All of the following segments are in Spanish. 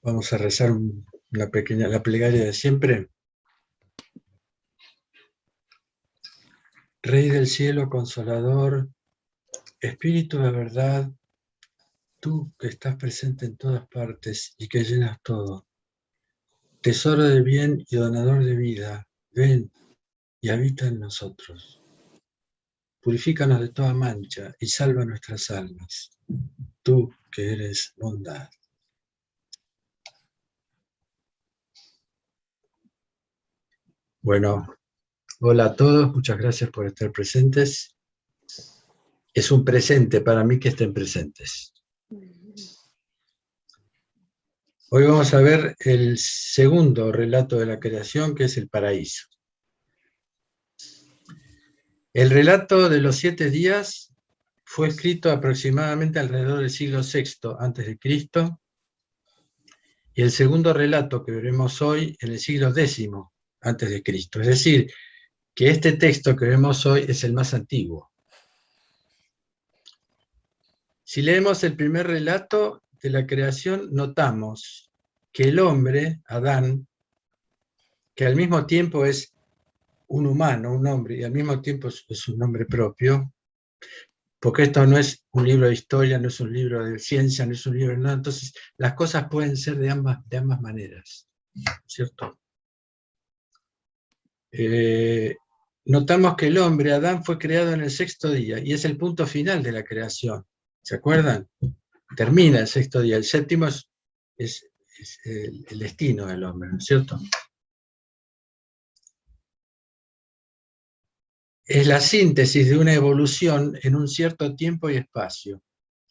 Vamos a rezar la plegaria de siempre. Rey del cielo, consolador, Espíritu de verdad, tú que estás presente en todas partes y que llenas todo. Tesoro de bien y donador de vida, ven y habita en nosotros. Purifícanos de toda mancha y salva nuestras almas, tú que eres bondad. Bueno, hola a todos, muchas gracias por estar presentes. Es un presente para mí que estén presentes. Hoy vamos a ver el segundo relato de la creación, que es el paraíso. El relato de los 7 días fue escrito aproximadamente alrededor del siglo VI a.C., y el segundo relato que veremos hoy en el siglo X a.C. Es decir, que este texto que vemos hoy es el más antiguo. Si leemos el primer relato de la creación, notamos que el hombre, Adán, que al mismo tiempo es un humano, un hombre, y al mismo tiempo es un nombre propio, porque esto no es un libro de historia, no es un libro de ciencia, no es un libro de nada, entonces las cosas pueden ser de ambas maneras, ¿cierto? Notamos que el hombre, Adán, fue creado en el 6º día, y es el punto final de la creación, ¿se acuerdan? Termina el 6º día, el 7º es el destino del hombre, ¿no es cierto? Es la síntesis de una evolución en un cierto tiempo y espacio,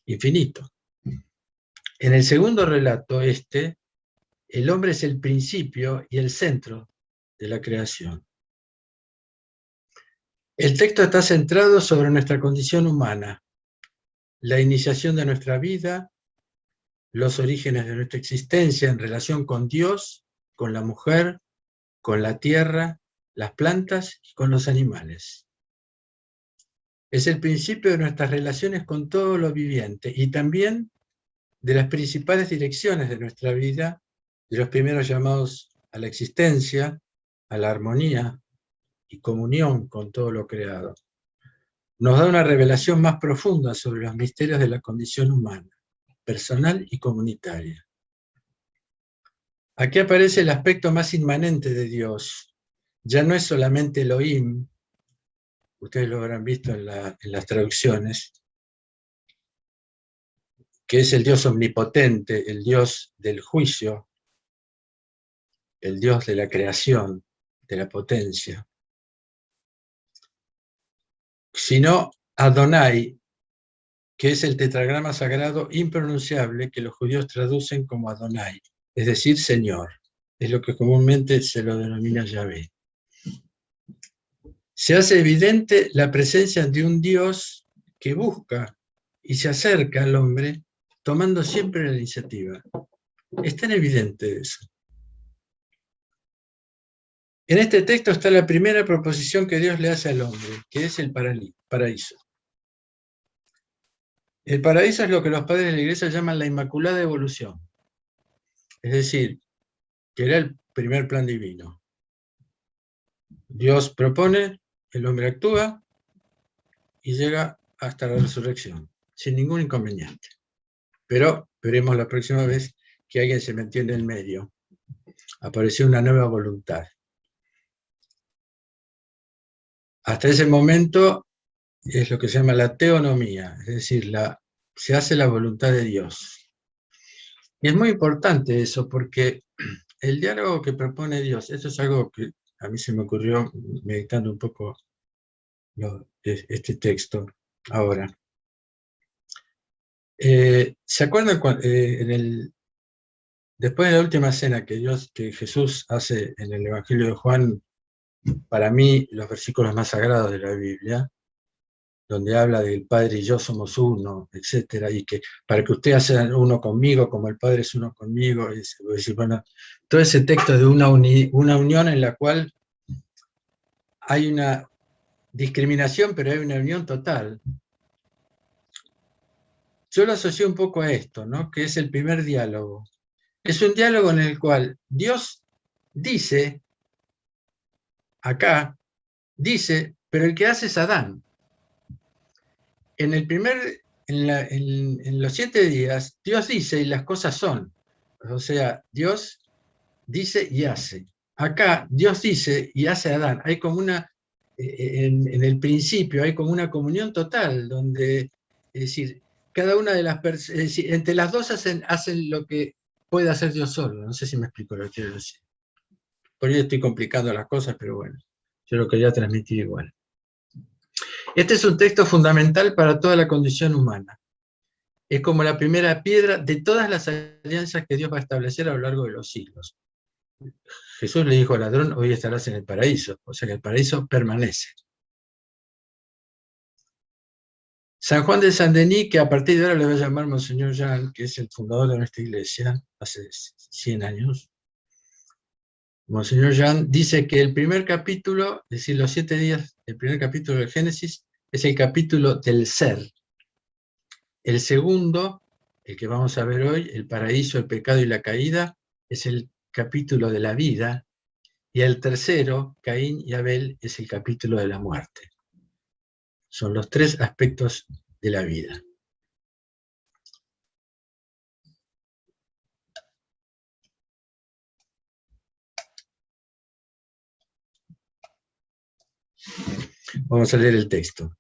infinito. En el segundo relato, el hombre es el principio y el centro de la creación. El texto está centrado sobre nuestra condición humana, la iniciación de nuestra vida, los orígenes de nuestra existencia en relación con Dios, con la mujer, con la tierra, las plantas y con los animales. Es el principio de nuestras relaciones con todo lo viviente y también de las principales direcciones de nuestra vida, de los primeros llamados a la existencia, a la armonía y comunión con todo lo creado. Nos da una revelación más profunda sobre los misterios de la condición humana, personal y comunitaria. Aquí aparece el aspecto más inmanente de Dios. Ya no es solamente Elohim, ustedes lo habrán visto en las traducciones, que es el Dios omnipotente, el Dios del juicio, el Dios de la creación, de la potencia, sino Adonai, que es el tetragrama sagrado impronunciable que los judíos traducen como Adonai, es decir, Señor. Es lo que comúnmente se lo denomina Yahvé. Se hace evidente la presencia de un Dios que busca y se acerca al hombre tomando siempre la iniciativa. Es tan evidente eso. En este texto está la primera proposición que Dios le hace al hombre, que es el paraíso. El paraíso es lo que los padres de la Iglesia llaman la Inmaculada Evolución. Es decir, que era el primer plan divino. Dios propone, el hombre actúa y llega hasta la resurrección, sin ningún inconveniente. Pero veremos la próxima vez que alguien se metió en el medio. Apareció una nueva voluntad. Hasta ese momento es lo que se llama la teonomía, es decir, se hace la voluntad de Dios. Y es muy importante eso, porque el diálogo que propone Dios, eso es algo que a mí se me ocurrió meditando un poco este texto ahora. ¿Se acuerdan después de la última cena que Jesús hace en el Evangelio de Juan, para mí los versículos más sagrados de la Biblia, donde habla del Padre y yo somos uno, etcétera, y que para que ustedes sean uno conmigo, como el Padre es uno conmigo, bueno, todo ese texto de una unión en la cual hay una discriminación, pero hay una unión total. Yo lo asocio un poco a esto, ¿no? Que es el primer diálogo. Es un diálogo en el cual Dios dice, acá, dice, pero el que hace es Adán. En los 7 días, Dios dice y las cosas son. O sea, Dios dice y hace. Acá Dios dice y hace Adán. Hay como en el principio hay como una comunión total, donde, es decir, cada una de las personas, entre las dos hacen lo que puede hacer Dios solo. No sé si me explico lo que quiero decir. Por ello estoy complicando las cosas, pero bueno, yo lo quería transmitir igual. Este es un texto fundamental para toda la condición humana. Es como la primera piedra de todas las alianzas que Dios va a establecer a lo largo de los siglos. Jesús le dijo al ladrón, hoy estarás en el paraíso, o sea que el paraíso permanece. San Juan de Saint-Denis, que a partir de ahora le voy a llamar Monseñor Jean, que es el fundador de nuestra iglesia, hace 100 años, Monseñor Jean dice que el primer capítulo, es decir, los 7 días, el primer capítulo del Génesis, es el capítulo del ser. El segundo, el que vamos a ver hoy, el paraíso, el pecado y la caída, es el capítulo de la vida, y el tercero, Caín y Abel, es el capítulo de la muerte. Son los 3 aspectos de la vida. Vamos a leer el texto.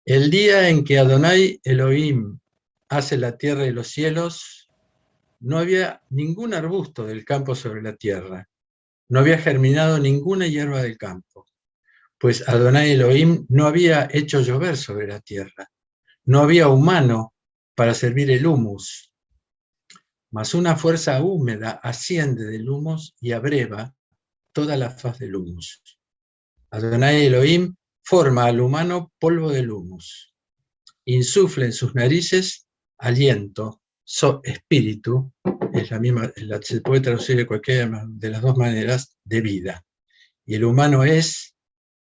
El día en que Adonai Elohim hace la tierra y los cielos, no había ningún arbusto del campo sobre la tierra, no había germinado ninguna hierba del campo, pues Adonai Elohim no había hecho llover sobre la tierra, no había humano para servir el humus, mas una fuerza húmeda asciende del humus y abreva toda la faz del humus. Adonai Elohim forma al humano polvo del humus, insufla en sus narices aliento, espíritu, es la misma, se puede traducir de cualquiera de las dos maneras, de vida. Y el humano es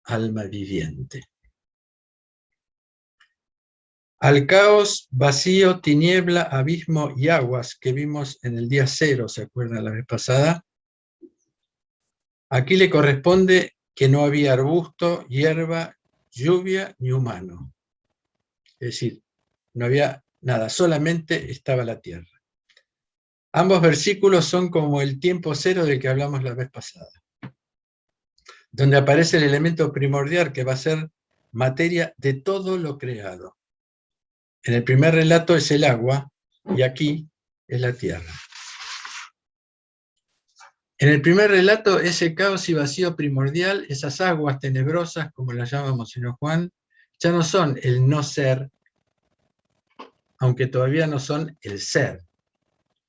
alma viviente. Al caos, vacío, tiniebla, abismo y aguas que vimos en el día 0, ¿se acuerdan la vez pasada? Aquí le corresponde que no había arbusto, hierba, lluvia ni humano. Es decir, no había nada, solamente estaba la tierra. Ambos versículos son como el tiempo 0 del que hablamos la vez pasada, donde aparece el elemento primordial que va a ser materia de todo lo creado. En el primer relato es el agua y aquí es la tierra. En el primer relato, ese caos y vacío primordial, esas aguas tenebrosas, como las llama Monseñor Juan, ya no son el no ser, aunque todavía no son el ser.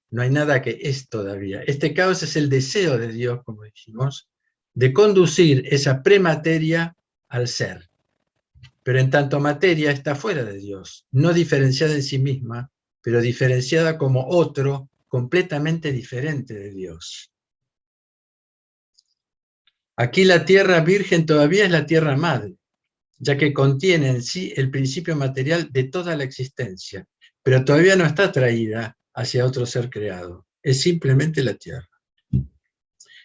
No hay nada que es todavía. Este caos es el deseo de Dios, como dijimos, de conducir esa premateria al ser. Pero en tanto materia está fuera de Dios, no diferenciada en sí misma, pero diferenciada como otro completamente diferente de Dios. Aquí la tierra virgen todavía es la tierra madre, ya que contiene en sí el principio material de toda la existencia, pero todavía no está traída hacia otro ser creado, es simplemente la tierra.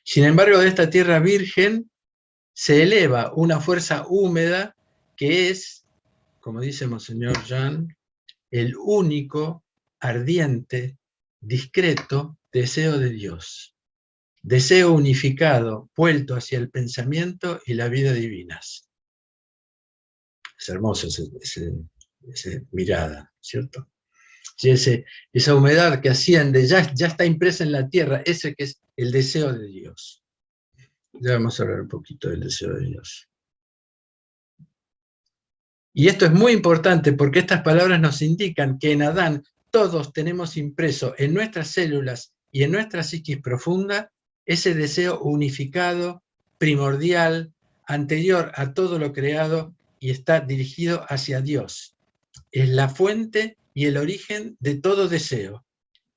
Sin embargo, de esta tierra virgen se eleva una fuerza húmeda que es, como dice Monseñor Jean, el único, ardiente, discreto deseo de Dios. Deseo unificado, vuelto hacia el pensamiento y la vida divinas. Es hermoso esa mirada, ¿cierto? Y esa humedad que asciende ya está impresa en la tierra, ese que es el deseo de Dios. Ya vamos a hablar un poquito del deseo de Dios. Y esto es muy importante porque estas palabras nos indican que en Adán todos tenemos impreso en nuestras células y en nuestra psiquis profunda ese deseo unificado, primordial, anterior a todo lo creado y está dirigido hacia Dios. Es la fuente y el origen de todo deseo.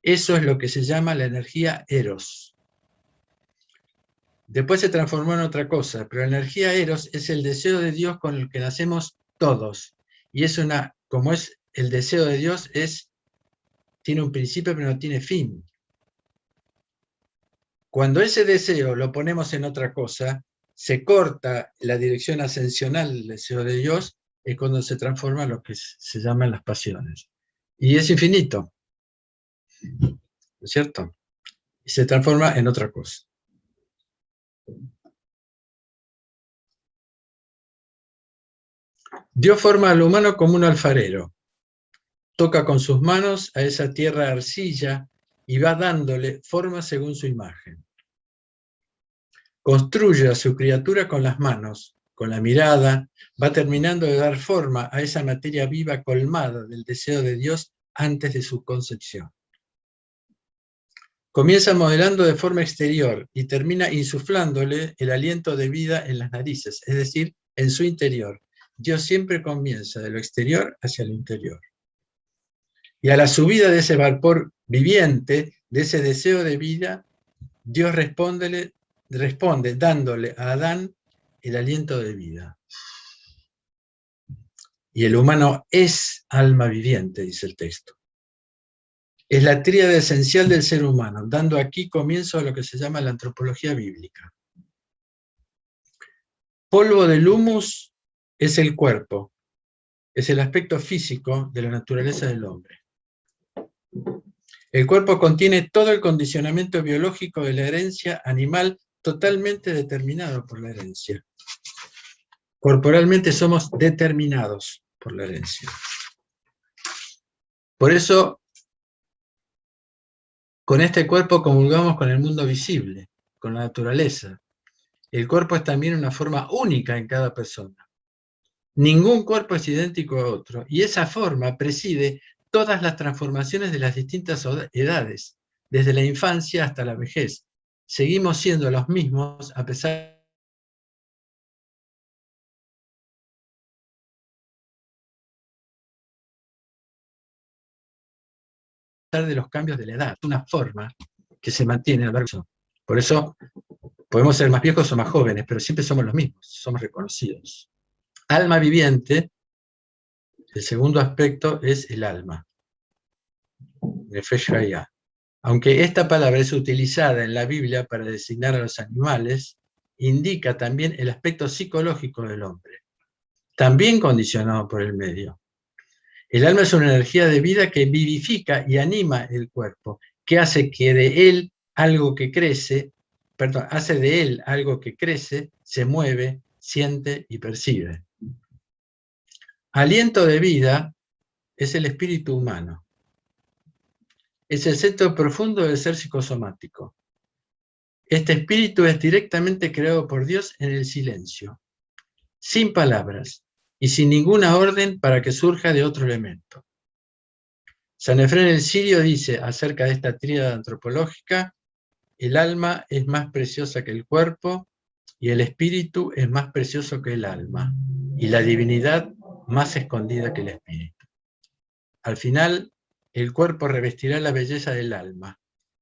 Eso es lo que se llama la energía Eros. Después se transformó en otra cosa, pero la energía Eros es el deseo de Dios con el que nacemos todos. Y es como es el deseo de Dios tiene un principio pero no tiene fin. Cuando ese deseo lo ponemos en otra cosa, se corta la dirección ascensional del deseo de Dios, es cuando se transforma en lo que se llaman las pasiones. Y es infinito, ¿no es cierto? Y se transforma en otra cosa. Dios forma al humano como un alfarero. Toca con sus manos a esa tierra arcilla y va dándole forma según su imagen. Construye a su criatura con las manos, con la mirada, va terminando de dar forma a esa materia viva colmada del deseo de Dios antes de su concepción. Comienza modelando de forma exterior y termina insuflándole el aliento de vida en las narices, es decir, en su interior. Dios siempre comienza de lo exterior hacia lo interior. Y a la subida de ese vapor viviente, de ese deseo de vida, Dios responde dándole a Adán el aliento de vida. Y el humano es alma viviente, dice el texto. Es la tríada esencial del ser humano, dando aquí comienzo a lo que se llama la antropología bíblica. Polvo del humus es el cuerpo, es el aspecto físico de la naturaleza del hombre. El cuerpo contiene todo el condicionamiento biológico de la herencia animal totalmente determinado por la herencia. Corporalmente somos determinados por la herencia. Por eso, con este cuerpo comulgamos con el mundo visible, con la naturaleza. El cuerpo es también una forma única en cada persona. Ningún cuerpo es idéntico a otro, y esa forma preside todas las transformaciones de las distintas edades, desde la infancia hasta la vejez. Seguimos siendo los mismos a pesar de los cambios de la edad. Es una forma que se mantiene a lo largo de eso. Por eso podemos ser más viejos o más jóvenes, pero siempre somos los mismos, somos reconocidos. Alma viviente, el segundo aspecto es el alma. Nefesh Hayah. Aunque esta palabra es utilizada en la Biblia para designar a los animales, indica también el aspecto psicológico del hombre, también condicionado por el medio. El alma es una energía de vida que vivifica y anima el cuerpo, que hace de él algo que crece, se mueve, siente y percibe. Aliento de vida es el espíritu humano. Es el centro profundo del ser psicosomático. Este espíritu es directamente creado por Dios en el silencio, sin palabras y sin ninguna orden para que surja de otro elemento. San Efrén el Sirio dice acerca de esta tríada antropológica: el alma es más preciosa que el cuerpo, y el espíritu es más precioso que el alma, y la divinidad más escondida que el espíritu. Al final, el cuerpo revestirá la belleza del alma,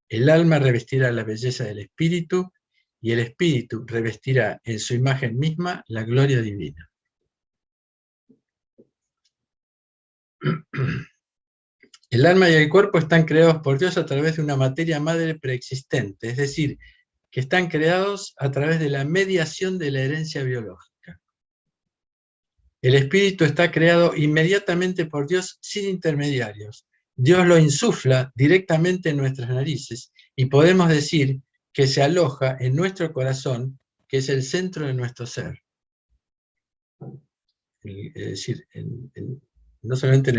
el alma revestirá la belleza del espíritu, y el espíritu revestirá en su imagen misma la gloria divina. El alma y el cuerpo están creados por Dios a través de una materia madre preexistente, es decir, que están creados a través de la mediación de la herencia biológica. El espíritu está creado inmediatamente por Dios sin intermediarios. Dios lo insufla directamente en nuestras narices y podemos decir que se aloja en nuestro corazón, que es el centro de nuestro ser. Es decir, no solamente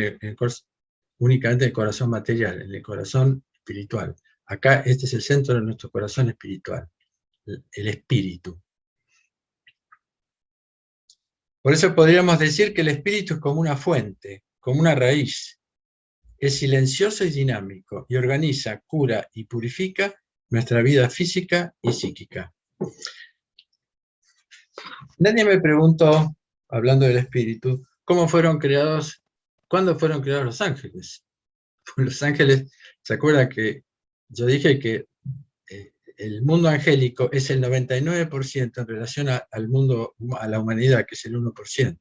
únicamente en el corazón material, en el corazón espiritual. Acá este es el centro de nuestro corazón espiritual, el espíritu. Por eso podríamos decir que el espíritu es como una fuente, como una raíz. Es silencioso y dinámico, y organiza, cura y purifica nuestra vida física y psíquica. Nadie me preguntó, hablando del espíritu, cuándo fueron creados los ángeles. Los ángeles, ¿se acuerdan que yo dije que el mundo angélico es el 99% en relación al mundo, a la humanidad, que es el 1%?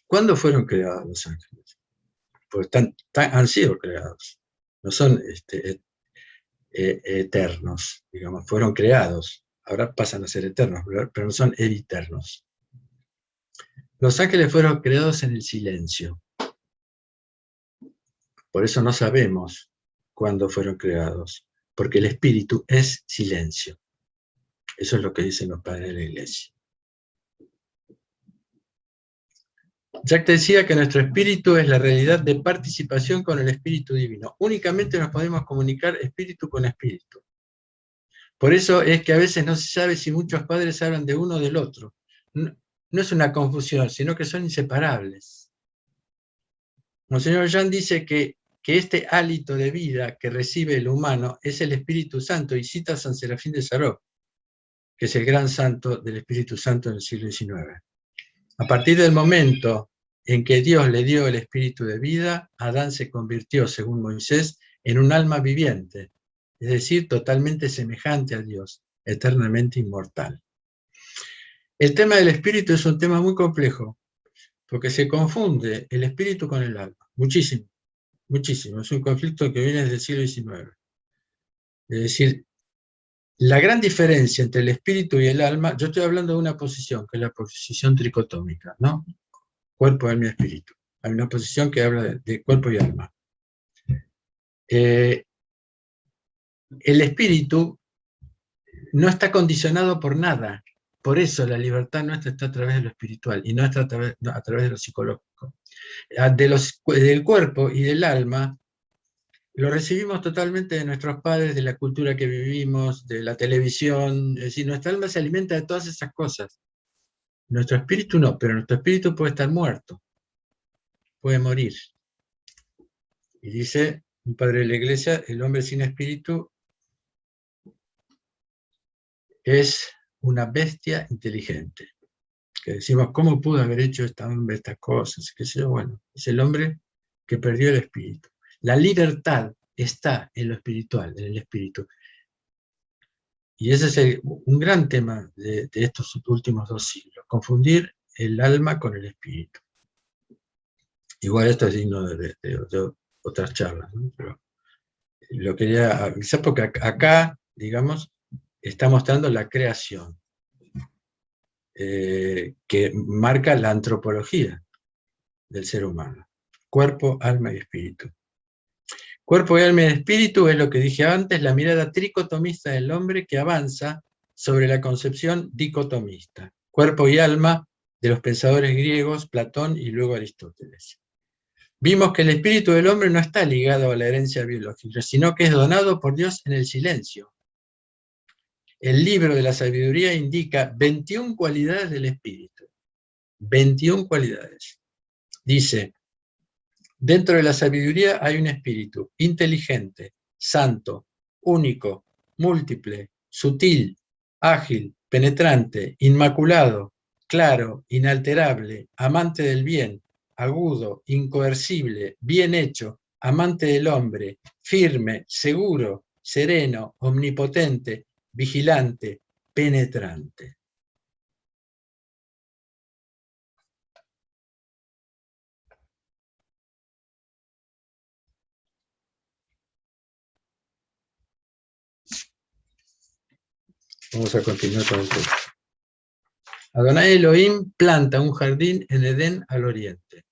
¿Cuándo fueron creados los ángeles? porque han sido creados, no son eternos, digamos, fueron creados, ahora pasan a ser eternos, pero no son eternos. Los ángeles fueron creados en el silencio, por eso no sabemos cuándo fueron creados, porque el espíritu es silencio. Eso es lo que dicen los padres de la Iglesia. Jacques decía que nuestro espíritu es la realidad de participación con el espíritu divino. Únicamente nos podemos comunicar espíritu con espíritu. Por eso es que a veces no se sabe si muchos padres hablan de uno o del otro. No, no es una confusión, sino que son inseparables. Monseñor Jean dice que este hálito de vida que recibe el humano es el Espíritu Santo, y cita a San Serafín de Sarov, que es el gran santo del Espíritu Santo en el siglo XIX. A partir del momento en que Dios le dio el espíritu de vida, Adán se convirtió, según Moisés, en un alma viviente, es decir, totalmente semejante a Dios, eternamente inmortal. El tema del espíritu es un tema muy complejo, porque se confunde el espíritu con el alma, muchísimo, muchísimo. Es un conflicto que viene desde el siglo XIX. Es decir, la gran diferencia entre el espíritu y el alma, yo estoy hablando de una posición, que es la posición tricotómica, ¿no? Cuerpo, alma y espíritu. Hay una posición que habla de cuerpo y alma. El espíritu no está condicionado por nada. Por eso la libertad nuestra está a través de lo espiritual y no está a través de lo psicológico. Del cuerpo y del alma lo recibimos totalmente de nuestros padres, de la cultura que vivimos, de la televisión. Es decir, nuestra alma se alimenta de todas esas cosas. Nuestro espíritu no, pero nuestro espíritu puede estar muerto, puede morir. Y dice un padre de la Iglesia, el hombre sin espíritu es una bestia inteligente. Que decimos, ¿cómo pudo haber hecho este hombre estas cosas? ¿Qué sé yo? Bueno, es el hombre que perdió el espíritu. La libertad está en lo espiritual, en el espíritu. Y ese es un gran tema de estos últimos 2 siglos, confundir el alma con el espíritu. Igual esto es digno de otras charlas, ¿no? Pero lo quería avisar porque acá, digamos, está mostrando la creación, que marca la antropología del ser humano. Cuerpo, alma y espíritu. Cuerpo y alma y espíritu es lo que dije antes, la mirada tricotomista del hombre que avanza sobre la concepción dicotomista. Cuerpo y alma de los pensadores griegos, Platón y luego Aristóteles. Vimos que el espíritu del hombre no está ligado a la herencia biológica, sino que es donado por Dios en el silencio. El libro de la sabiduría indica 21 cualidades del espíritu. 21 cualidades. Dice, dentro de la sabiduría hay un espíritu inteligente, santo, único, múltiple, sutil, ágil, penetrante, inmaculado, claro, inalterable, amante del bien, agudo, incoercible, bien hecho, amante del hombre, firme, seguro, sereno, omnipotente, vigilante, penetrante. Vamos a continuar con el texto. Adonai Elohim planta un jardín en Edén al oriente.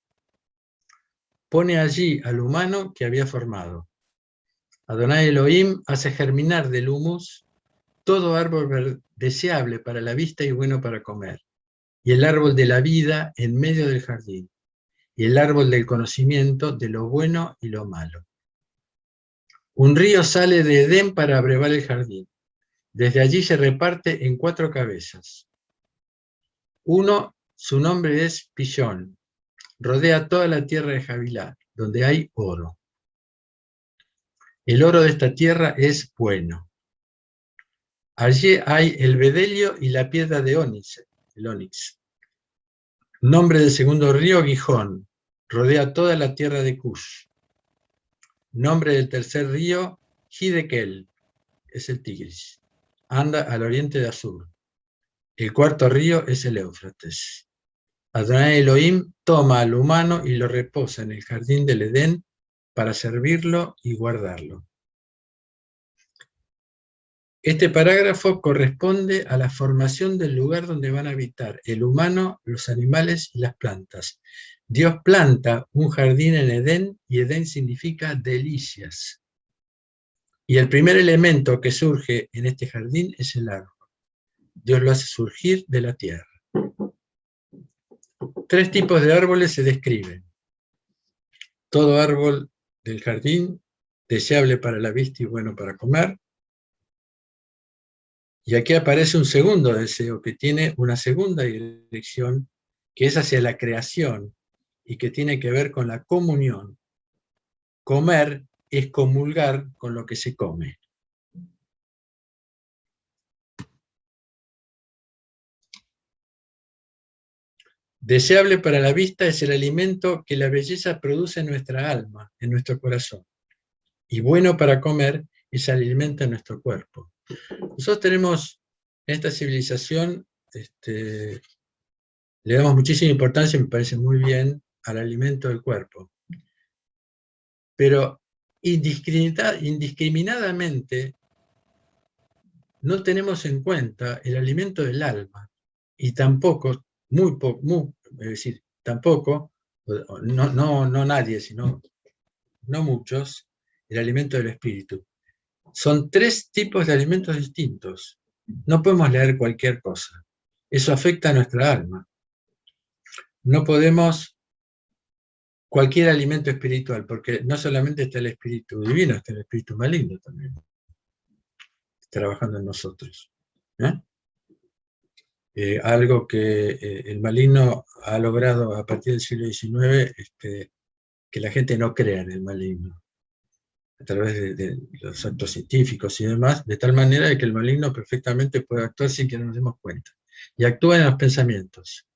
Pone allí al humano que había formado. Adonai Elohim hace germinar del humus todo árbol deseable para la vista y bueno para comer, y el árbol de la vida en medio del jardín, y el árbol del conocimiento de lo bueno y lo malo. Un río sale de Edén para abrevar el jardín. Desde allí se reparte en 4 cabezas. Uno, su nombre es Pillón, rodea toda la tierra de Javilá, donde hay oro. El oro de esta tierra es bueno. Allí hay el bedelio y la piedra de ónix, el ónix. Nombre del segundo río, Gijón, rodea toda la tierra de Cush. Nombre del tercer río, Hidekel, es el Tigris. Anda al oriente de Asur. El cuarto río es el Éufrates. Adonai Elohim toma al humano y lo reposa en el jardín del Edén para servirlo y guardarlo. Este parágrafo corresponde a la formación del lugar donde van a habitar el humano, los animales y las plantas. Dios planta un jardín en Edén, y Edén significa delicias. Y el primer elemento que surge en este jardín es el árbol. Dios lo hace surgir de la tierra. 3 tipos de árboles se describen. Todo árbol del jardín, deseable para la vista y bueno para comer. Y aquí aparece un segundo deseo que tiene una segunda dirección, que es hacia la creación y que tiene que ver con la comunión. Comer es comulgar con lo que se come. Deseable para la vista es el alimento que la belleza produce en nuestra alma, en nuestro corazón. Y bueno para comer es el alimento de nuestro cuerpo. Nosotros tenemos en esta civilización, le damos muchísima importancia, me parece muy bien, al alimento del cuerpo. Pero indiscriminadamente no tenemos en cuenta el alimento del alma, y tampoco, es decir, tampoco, no nadie, sino no muchos, el alimento del espíritu. Son 3 tipos de alimentos distintos. No podemos leer cualquier cosa. Eso afecta a nuestra alma. No podemos cualquier alimento espiritual, porque no solamente está el espíritu divino, está el espíritu maligno también, trabajando en nosotros. Algo que el maligno ha logrado a partir del siglo XIX, que la gente no crea en el maligno, a través de los actos científicos y demás, de tal manera que el maligno perfectamente puede actuar sin que nos demos cuenta. Y actúa en los pensamientos,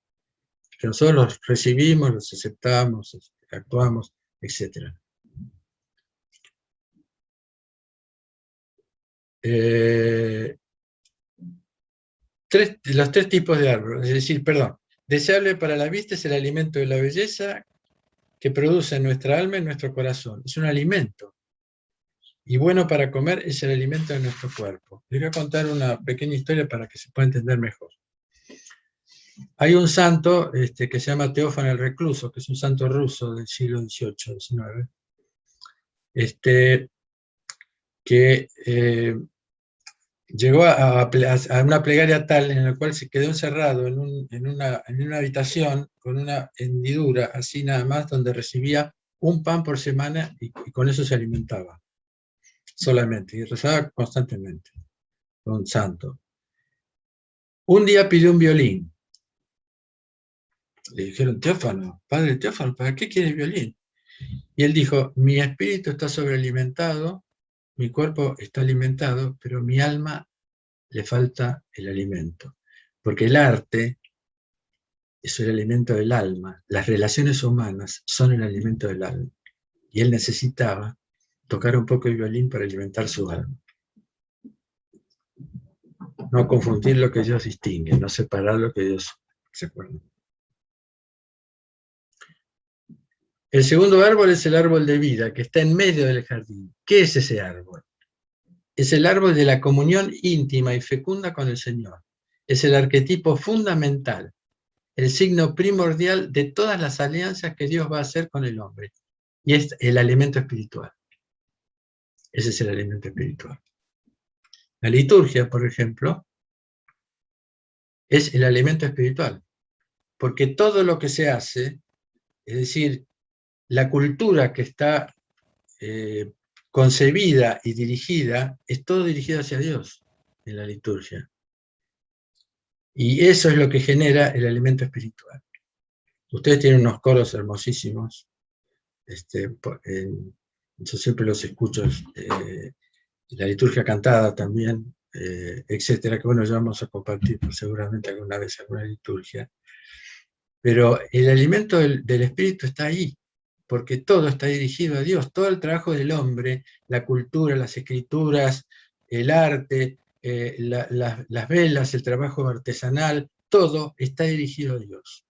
que nosotros los recibimos, los aceptamos, actuamos, etc. Los 3 tipos de árboles, es decir, deseable para la vista es el alimento de la belleza que produce en nuestra alma y en nuestro corazón. Es un alimento. Y bueno para comer es el alimento de nuestro cuerpo. Les voy a contar una pequeña historia para que se pueda entender mejor. Hay un santo que se llama Teófano el Recluso, que es un santo ruso del siglo XVIII, XIX, que llegó a una plegaria tal en la cual se quedó encerrado en una habitación con una hendidura, así nada más, donde recibía un pan por semana y con eso se alimentaba, solamente, y rezaba constantemente, un santo. Un día pidió un violín. Le dijeron, Teófano, padre Teófano, ¿para qué quiere violín? Y él dijo, mi espíritu está sobrealimentado, mi cuerpo está alimentado, pero mi alma le falta el alimento. Porque el arte es el alimento del alma, las relaciones humanas son el alimento del alma. Y él necesitaba tocar un poco el violín para alimentar su alma. No confundir lo que Dios distingue, no separar lo que Dios se acuerda. El segundo árbol es el árbol de vida, que está en medio del jardín. ¿Qué es ese árbol? Es el árbol de la comunión íntima y fecunda con el Señor. Es el arquetipo fundamental, el signo primordial de todas las alianzas que Dios va a hacer con el hombre. Y es el alimento espiritual. Ese es el alimento espiritual. La liturgia, por ejemplo, es el alimento espiritual, porque todo lo que se hace, es decir, la cultura que está concebida y dirigida, es todo dirigido hacia Dios en la liturgia. Y eso es lo que genera el alimento espiritual. Ustedes tienen unos coros hermosísimos, yo siempre los escucho, la liturgia cantada también, etcétera, que bueno, ya vamos a compartir seguramente alguna vez alguna liturgia. Pero el alimento del espíritu está ahí, porque todo está dirigido a Dios, todo el trabajo del hombre, la cultura, las escrituras, el arte, las velas, el trabajo artesanal, todo está dirigido a Dios.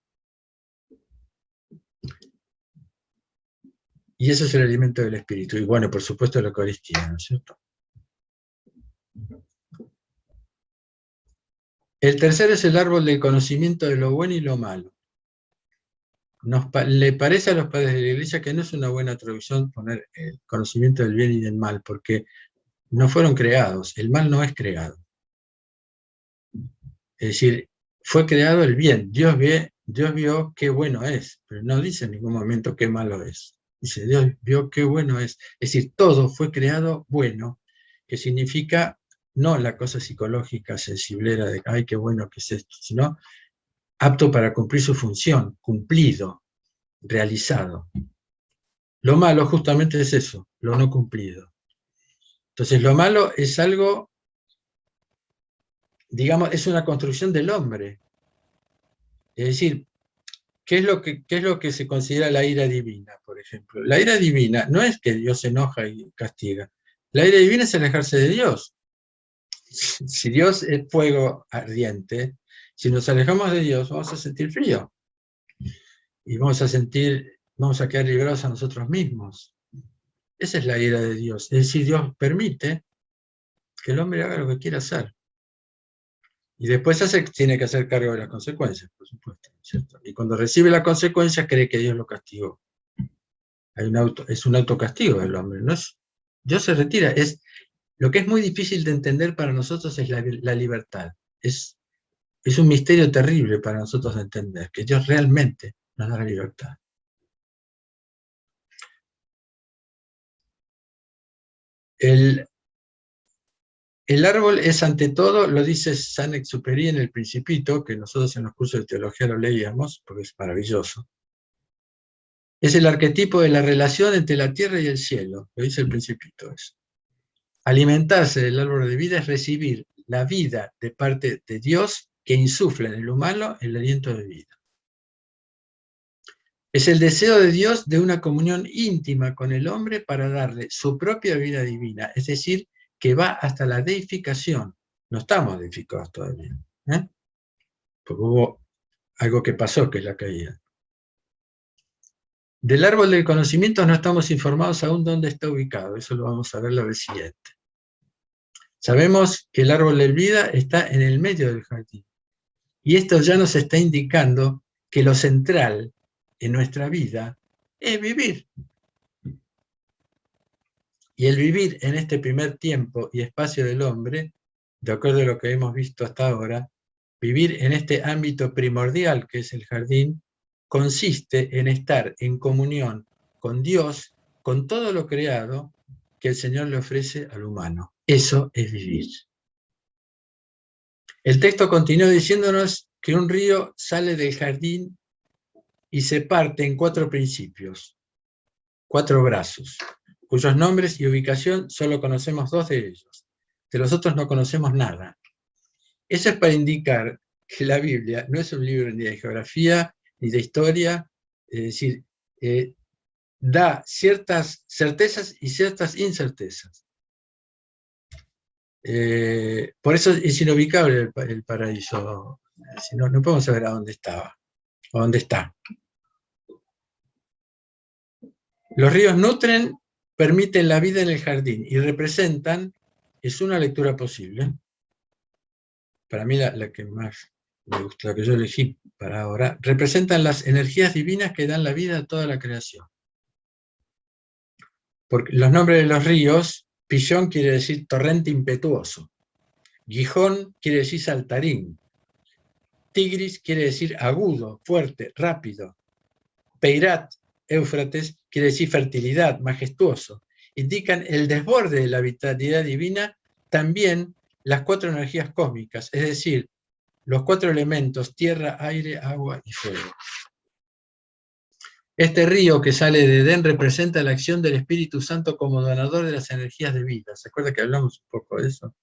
Y eso es el alimento del espíritu. Y bueno, por supuesto la Eucaristía, ¿no es cierto? El tercero es el árbol del conocimiento de lo bueno y lo malo. Le parece a los padres de la Iglesia que no es una buena traducción poner el conocimiento del bien y del mal, porque no fueron creados, el mal no es creado. Es decir, fue creado el bien, Dios vio qué bueno es, pero no dice en ningún momento qué malo es. Dice, Dios vio qué bueno es. Es decir, todo fue creado bueno, que significa no la cosa psicológica, sensiblera de, ay, qué bueno que es esto, sino apto para cumplir su función, cumplido, realizado. Lo malo justamente es eso, lo no cumplido. Entonces lo malo es algo, digamos, es una construcción del hombre. Es decir, ¿qué es lo que se considera la ira divina, por ejemplo? La ira divina no es que Dios se enoja y castiga. La ira divina es alejarse de Dios. Si Dios es fuego ardiente, si nos alejamos de Dios, vamos a sentir frío. Y vamos a quedar librados a nosotros mismos. Esa es la ira de Dios. Es decir, Dios permite que el hombre haga lo que quiera hacer. Y después tiene que hacer cargo de las consecuencias, por supuesto, ¿cierto? Y cuando recibe la consecuencia, cree que Dios lo castigó. Es un autocastigo del hombre, ¿no es? Dios se retira. Lo que es muy difícil de entender para nosotros es la libertad. Es un misterio terrible para nosotros de entender, que Dios realmente nos da la libertad. El árbol es ante todo, lo dice Saint-Exupéry en El Principito, que nosotros en los cursos de teología lo leíamos, porque es maravilloso. Es el arquetipo de la relación entre la tierra y el cielo, lo dice El Principito eso. Alimentarse del árbol de vida es recibir la vida de parte de Dios que insufla en el humano el aliento de vida. Es el deseo de Dios de una comunión íntima con el hombre para darle su propia vida divina, es decir, que va hasta la deificación. No estamos deificados todavía, porque hubo algo que pasó, que es la caída. Del árbol del conocimiento no estamos informados aún dónde está ubicado, eso lo vamos a ver la vez siguiente. Sabemos que el árbol de vida está en el medio del jardín, y esto ya nos está indicando que lo central en nuestra vida es vivir. Y el vivir en este primer tiempo y espacio del hombre, de acuerdo a lo que hemos visto hasta ahora, vivir en este ámbito primordial que es el jardín, consiste en estar en comunión con Dios, con todo lo creado que el Señor le ofrece al humano. Eso es vivir. El texto continúa diciéndonos que un río sale del jardín y se parte en 4 principios, 4 brazos, cuyos nombres y ubicación solo conocemos 2 de ellos. De los otros no conocemos nada. Eso es para indicar que la Biblia no es un libro ni de geografía ni de historia, es decir, da ciertas certezas y ciertas incertezas. Por eso es inubicable el paraíso. Si no podemos saber a dónde estaba, a dónde está. Los ríos nutren, permiten la vida en el jardín y representan, es una lectura posible. Para mí la que más me gusta, la que yo elegí para ahora, representan las energías divinas que dan la vida a toda la creación. Porque los nombres de los ríos, Pillón quiere decir torrente impetuoso, Gijón quiere decir saltarín, Tigris quiere decir agudo, fuerte, rápido, Peirat, Éufrates, quiere decir fertilidad, majestuoso. Indican el desborde de la vitalidad divina, también las 4 energías cósmicas, es decir, los 4 elementos, tierra, aire, agua y fuego. Este río que sale de Edén representa la acción del Espíritu Santo como donador de las energías de vida. ¿Se acuerda que hablamos un poco de eso?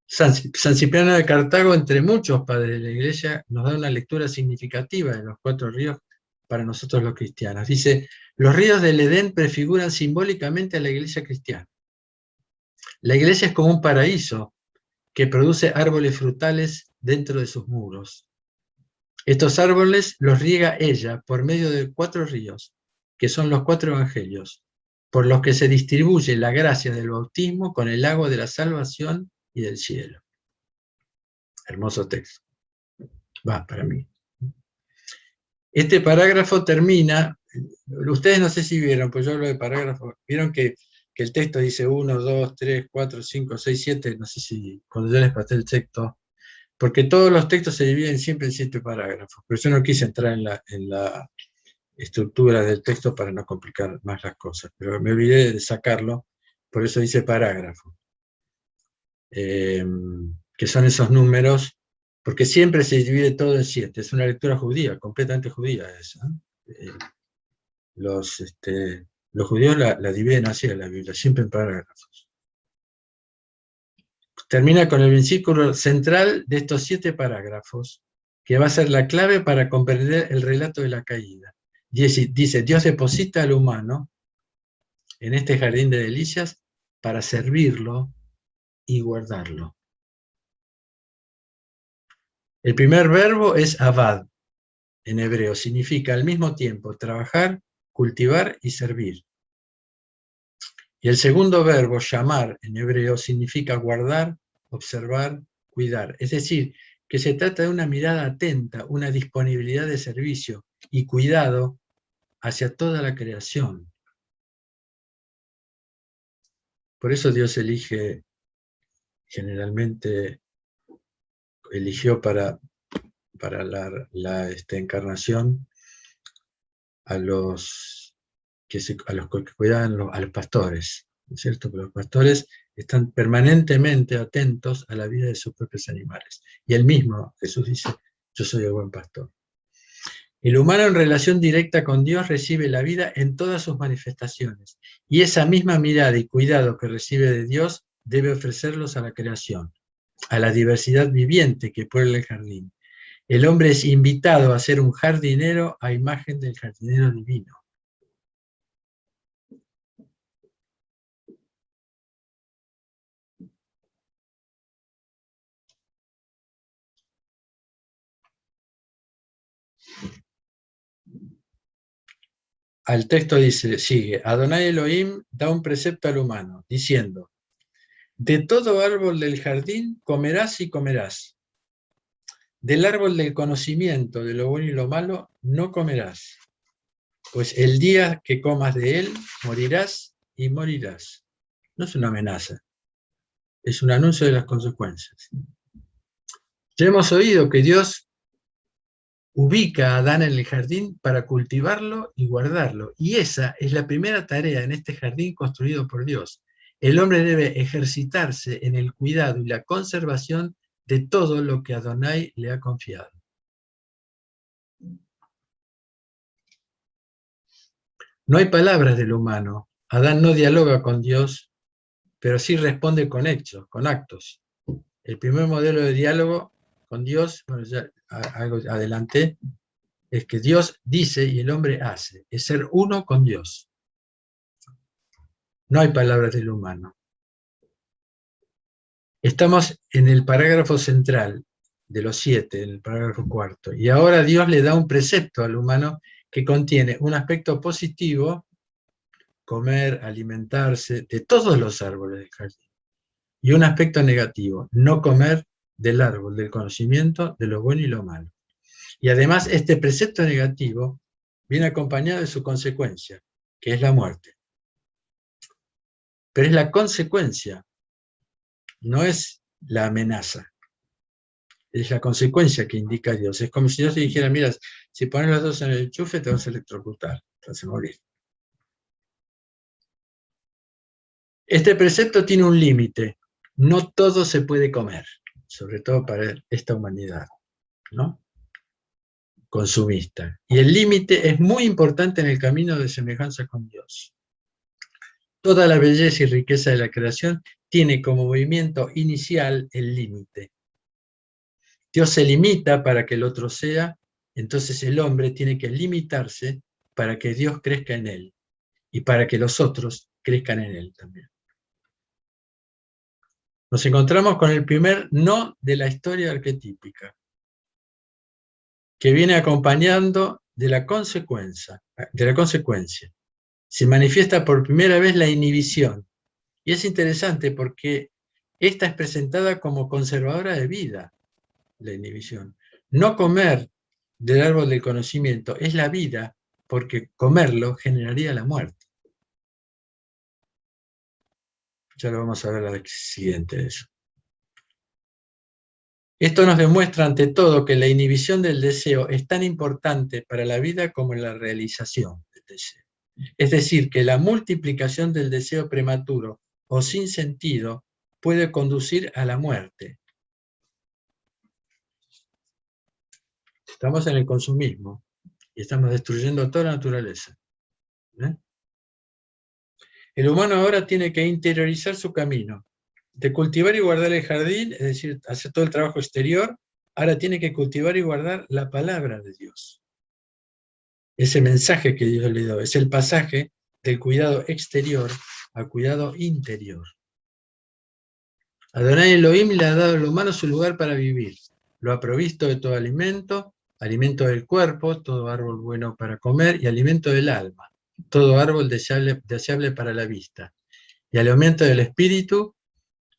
San Cipriano de Cartago, entre muchos padres de la Iglesia, nos da una lectura significativa de los 4 ríos para nosotros los cristianos. Dice, los ríos del Edén prefiguran simbólicamente a la Iglesia cristiana. La Iglesia es como un paraíso que produce árboles frutales dentro de sus muros. Estos árboles los riega ella por medio de 4 ríos, que son los 4 evangelios, por los que se distribuye la gracia del bautismo con el agua de la salvación y del cielo. Hermoso texto. Va, para mí. Este parágrafo termina, ustedes no sé si vieron, pues yo hablo de parágrafo, vieron que el texto dice 1, 2, 3, 4, 5, 6, 7, no sé si cuando yo les pasé el texto, porque todos los textos se dividen siempre en 7 parágrafos, pero yo no quise entrar en la estructura del texto para no complicar más las cosas, pero me olvidé de sacarlo, por eso dice parágrafo, que son esos números, porque siempre se divide todo en 7, es una lectura judía, completamente judía esa. Los judíos la dividen así en la Biblia, siempre en parágrafos. Termina con el versículo central de estos 7 parágrafos, que va a ser la clave para comprender el relato de la caída. Dice, Dios deposita al humano en este jardín de delicias para servirlo y guardarlo. El primer verbo es avad, en hebreo, significa al mismo tiempo trabajar, cultivar y servir. Y el segundo verbo, llamar, en hebreo, significa guardar, observar, cuidar. Es decir, que se trata de una mirada atenta, una disponibilidad de servicio y cuidado hacia toda la creación. Por eso Dios generalmente eligió para la encarnación a los que cuidaban a los pastores, ¿no es cierto? Pero los pastores están permanentemente atentos a la vida de sus propios animales. Y él mismo, Jesús dice, yo soy el buen pastor. El humano en relación directa con Dios recibe la vida en todas sus manifestaciones, y esa misma mirada y cuidado que recibe de Dios debe ofrecerlos a la creación, a la diversidad viviente que puebla el jardín. El hombre es invitado a ser un jardinero a imagen del jardinero divino. Al texto sigue, Adonai Elohim da un precepto al humano, diciendo, de todo árbol del jardín comerás y comerás. Del árbol del conocimiento de lo bueno y lo malo no comerás, pues el día que comas de él morirás y morirás. No es una amenaza, es un anuncio de las consecuencias. Ya hemos oído que Dios ubica a Adán en el jardín para cultivarlo y guardarlo. Y esa es la primera tarea en este jardín construido por Dios. El hombre debe ejercitarse en el cuidado y la conservación de todo lo que Adonai le ha confiado. No hay palabras del humano. Adán no dialoga con Dios, pero sí responde con hechos, con actos. El primer modelo de diálogo con Dios, bueno, ya algo adelanté, es que Dios dice y el hombre hace, es ser uno con Dios. No hay palabras del humano. Estamos en el parágrafo central de los 7, en el parágrafo 4, y ahora Dios le da un precepto al humano que contiene un aspecto positivo, comer, alimentarse, de todos los árboles del jardín, y un aspecto negativo, no comer del árbol del conocimiento de lo bueno y lo malo. Y además este precepto negativo viene acompañado de su consecuencia, que es la muerte. Pero es la consecuencia, no es la amenaza. Es la consecuencia que indica Dios. Es como si Dios te dijera, mira, si pones los dos en el enchufe te vas a electrocutar, te vas a morir. Este precepto tiene un límite. No todo se puede comer, sobre todo para esta humanidad, ¿no? Consumista. Y el límite es muy importante en el camino de semejanza con Dios. Toda la belleza y riqueza de la creación tiene como movimiento inicial el límite. Dios se limita para que el otro sea, entonces el hombre tiene que limitarse para que Dios crezca en él y para que los otros crezcan en él también. Nos encontramos con el primer no de la historia arquetípica, que viene acompañando de la consecuencia. Se manifiesta por primera vez la inhibición. Y es interesante porque esta es presentada como conservadora de vida, la inhibición. No comer del árbol del conocimiento es la vida, porque comerlo generaría la muerte. Ya lo vamos a ver a la siguiente de eso. Esto nos demuestra ante todo que la inhibición del deseo es tan importante para la vida como la realización del deseo. Es decir, que la multiplicación del deseo prematuro o sin sentido puede conducir a la muerte. Estamos en el consumismo y estamos destruyendo toda la naturaleza. ¿Eh? El humano ahora tiene que interiorizar su camino. De cultivar y guardar el jardín, es decir, hacer todo el trabajo exterior, ahora tiene que cultivar y guardar la palabra de Dios. Ese mensaje que Dios le dio, es el pasaje del cuidado exterior al cuidado interior. Adonai Elohim le ha dado al humano su lugar para vivir. Lo ha provisto de todo alimento, alimento del cuerpo, todo árbol bueno para comer, y alimento del alma, todo árbol deseable para la vista. Y el alimento del espíritu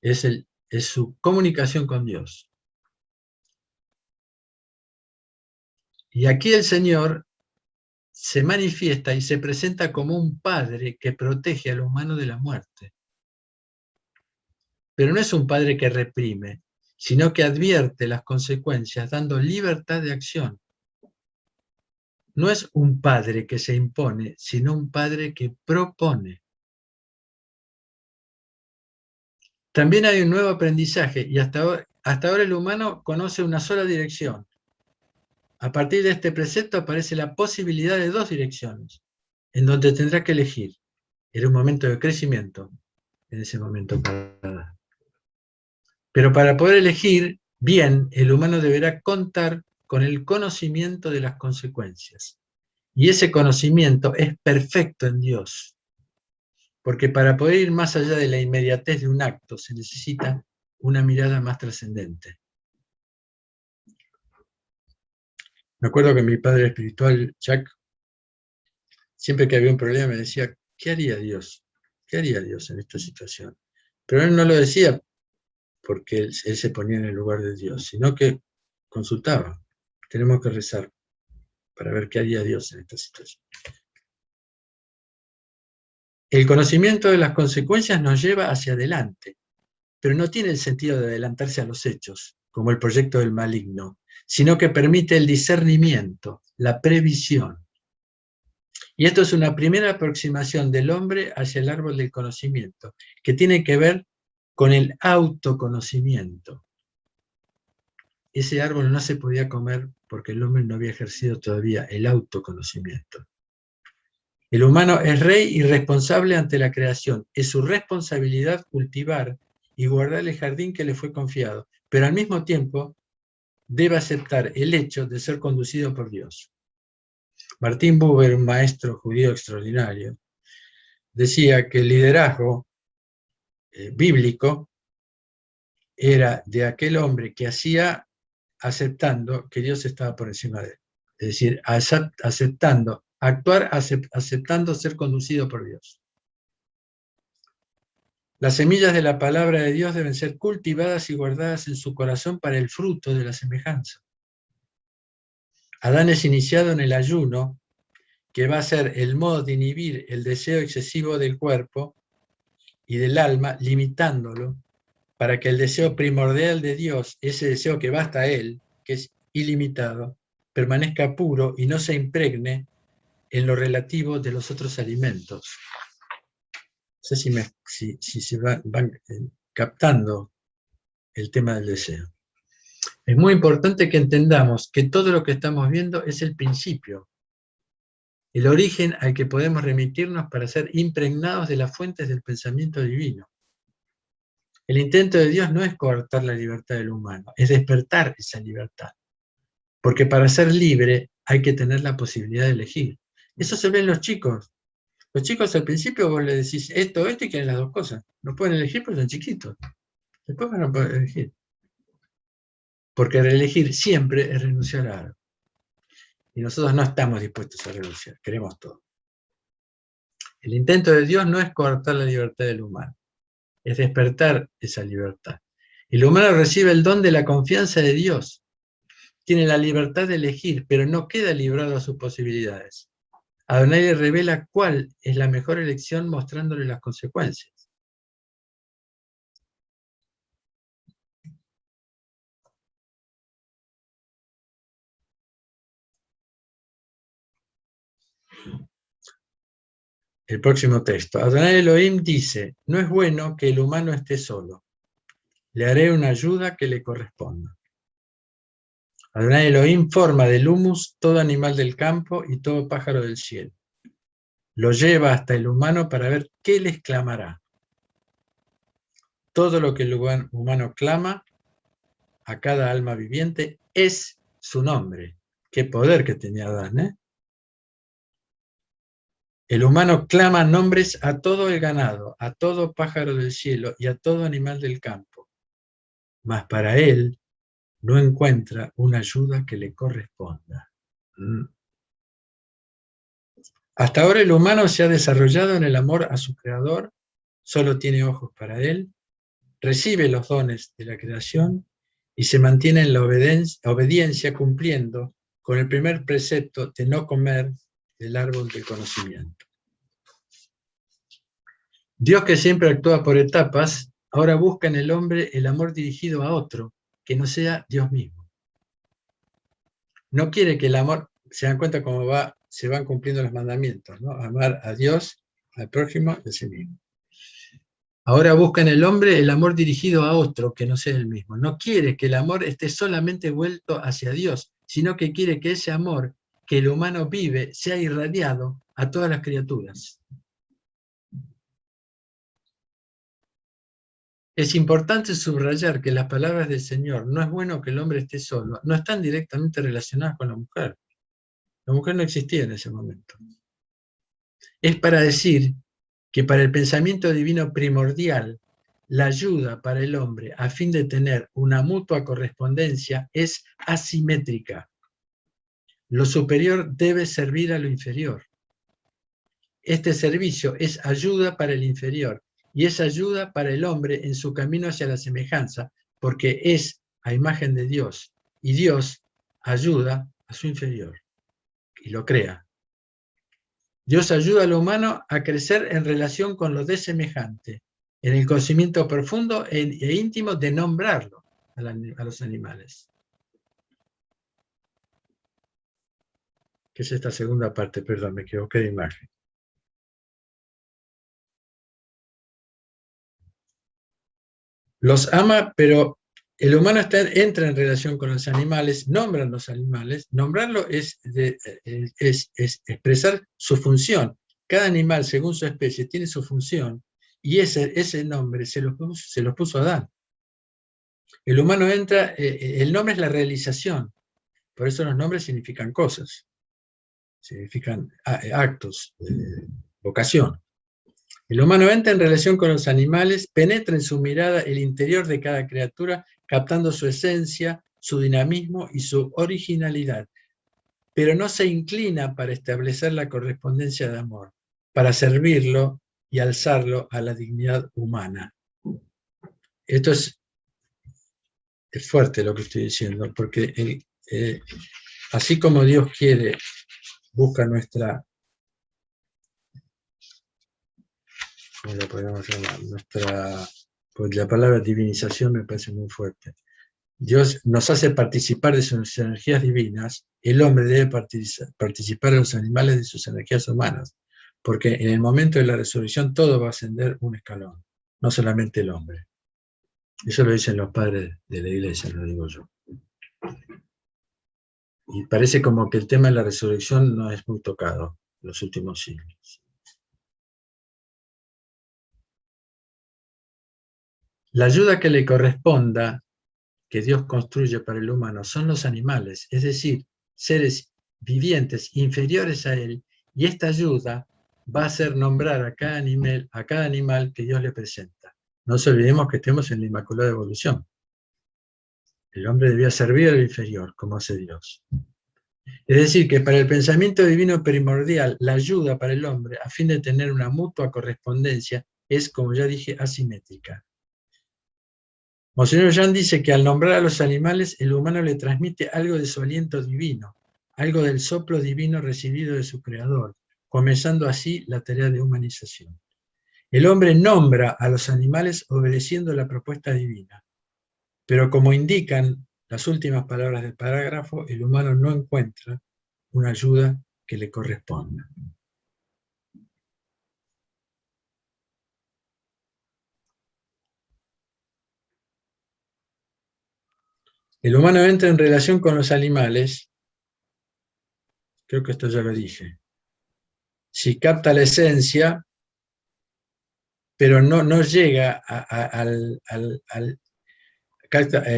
es su comunicación con Dios. Y aquí el Señor se manifiesta y se presenta como un padre que protege al humano de la muerte. Pero no es un padre que reprime, sino que advierte las consecuencias, dando libertad de acción. No es un padre que se impone, sino un padre que propone. También hay un nuevo aprendizaje, y hasta ahora el humano conoce una sola dirección. A partir de este precepto aparece la posibilidad de dos direcciones, en donde tendrá que elegir. Era un momento de crecimiento en ese momento. Pero para poder elegir bien, el humano deberá contar con el conocimiento de las consecuencias. Y ese conocimiento es perfecto en Dios. Porque para poder ir más allá de la inmediatez de un acto se necesita una mirada más trascendente. Me acuerdo que mi padre espiritual, Jack, siempre que había un problema me decía, ¿qué haría Dios? ¿Qué haría Dios en esta situación? Pero él no lo decía porque él se ponía en el lugar de Dios, sino que consultaba. Tenemos que rezar para ver qué haría Dios en esta situación. El conocimiento de las consecuencias nos lleva hacia adelante, pero no tiene el sentido de adelantarse a los hechos, como el proyecto del maligno, sino que permite el discernimiento, la previsión. Y esto es una primera aproximación del hombre hacia el árbol del conocimiento, que tiene que ver con el autoconocimiento. Ese árbol no se podía comer porque el hombre no había ejercido todavía el autoconocimiento. El humano es rey y responsable ante la creación. Es su responsabilidad cultivar y guardar el jardín que le fue confiado, pero al mismo tiempo debe aceptar el hecho de ser conducido por Dios. Martín Buber, un maestro judío extraordinario, decía que el liderazgo bíblico era de aquel hombre que hacía aceptando que Dios estaba por encima de él. Es decir, aceptando, actuar aceptando ser conducido por Dios. Las semillas de la palabra de Dios deben ser cultivadas y guardadas en su corazón para el fruto de la semejanza. Adán es iniciado en el ayuno, que va a ser el modo de inhibir el deseo excesivo del cuerpo y del alma, limitándolo, para que el deseo primordial de Dios, ese deseo que va hasta Él, que es ilimitado, permanezca puro y no se impregne en lo relativo de los otros alimentos. No sé si se van captando el tema del deseo. Es muy importante que entendamos que todo lo que estamos viendo es el principio, el origen al que podemos remitirnos para ser impregnados de las fuentes del pensamiento divino. El intento de Dios no es coartar la libertad del humano, es despertar esa libertad. Porque para ser libre hay que tener la posibilidad de elegir. Eso se ve en los chicos. Los chicos al principio vos les decís esto y quieren las dos cosas. No pueden elegir porque son chiquitos. Después van a poder elegir. Porque elegir siempre es renunciar a algo. Y nosotros no estamos dispuestos a renunciar, queremos todo. El intento de Dios no es coartar la libertad del humano, es despertar esa libertad. El humano recibe el don de la confianza de Dios, tiene la libertad de elegir, pero no queda librado a sus posibilidades. Adonai le revela cuál es la mejor elección mostrándole las consecuencias. El próximo texto. Adonai Elohim dice, no es bueno que el humano esté solo. Le haré una ayuda que le corresponda. Adonai Elohim forma del humus todo animal del campo y todo pájaro del cielo. Lo lleva hasta el humano para ver qué les clamará. Todo lo que el humano clama a cada alma viviente es su nombre. Qué poder que tenía Adán, ¿eh? El humano clama nombres a todo el ganado, a todo pájaro del cielo y a todo animal del campo. Mas para él no encuentra una ayuda que le corresponda. Hasta ahora el humano se ha desarrollado en el amor a su creador, solo tiene ojos para él, recibe los dones de la creación y se mantiene en la obediencia cumpliendo con el primer precepto de no comer del árbol del conocimiento. Dios, que siempre actúa por etapas, ahora busca en el hombre el amor dirigido a otro, que no sea Dios mismo. No quiere que el amor, se dan cuenta cómo se van cumpliendo los mandamientos, ¿no? Amar a Dios, al prójimo y a sí mismo. Ahora busca en el hombre el amor dirigido a otro, que no sea el mismo. No quiere que el amor esté solamente vuelto hacia Dios, sino que quiere que ese amor que el humano vive sea irradiado a todas las criaturas. Es importante subrayar que las palabras del Señor, no es bueno que el hombre esté solo, no están directamente relacionadas con la mujer. La mujer no existía en ese momento. Es para decir que para el pensamiento divino primordial, la ayuda para el hombre a fin de tener una mutua correspondencia es asimétrica. Lo superior debe servir a lo inferior. Este servicio es ayuda para el inferior y es ayuda para el hombre en su camino hacia la semejanza, porque es a imagen de Dios y Dios ayuda a su inferior y lo crea. Dios ayuda al humano a crecer en relación con lo desemejante, en el conocimiento profundo e íntimo de nombrarlo a los animales. ¿Qué es esta segunda parte? Perdón, me equivoqué de imagen. Los ama, pero el humano entra en relación con los animales, nombran los animales. Nombrarlo es expresar su función. Cada animal, según su especie, tiene su función, y ese nombre se los puso Adán. El humano entra, el nombre es la realización, por eso los nombres significan cosas, significan actos, vocación. El humano entra en relación con los animales, penetra en su mirada el interior de cada criatura, captando su esencia, su dinamismo y su originalidad, pero no se inclina para establecer la correspondencia de amor, para servirlo y alzarlo a la dignidad humana. Esto es fuerte lo que estoy diciendo, porque así como Dios quiere, busca nuestra, ¿cómo la podemos llamar? Pues la palabra divinización me parece muy fuerte. Dios nos hace participar de sus energías divinas, el hombre debe participar de los animales de sus energías humanas, porque en el momento de la resurrección todo va a ascender un escalón, no solamente el hombre. Eso lo dicen los padres de la iglesia, lo digo yo. Y parece como que el tema de la resurrección no es muy tocado en los últimos siglos. La ayuda que le corresponda, que Dios construye para el humano, son los animales, es decir, seres vivientes inferiores a él, y esta ayuda va a hacer nombrar a cada animal que Dios le presenta. No nos olvidemos que estemos en la Inmaculada Evolución. El hombre debía servir al inferior, como hace Dios. Es decir, que para el pensamiento divino primordial, la ayuda para el hombre, a fin de tener una mutua correspondencia, es, como ya dije, asimétrica. Monseñor Jean dice que al nombrar a los animales, el humano le transmite algo de su aliento divino, algo del soplo divino recibido de su creador, comenzando así la tarea de humanización. El hombre nombra a los animales obedeciendo la propuesta divina, pero como indican las últimas palabras del parágrafo, el humano no encuentra una ayuda que le corresponda. El humano entra en relación con los animales, creo que esto ya lo dije, si capta la esencia, pero no llega al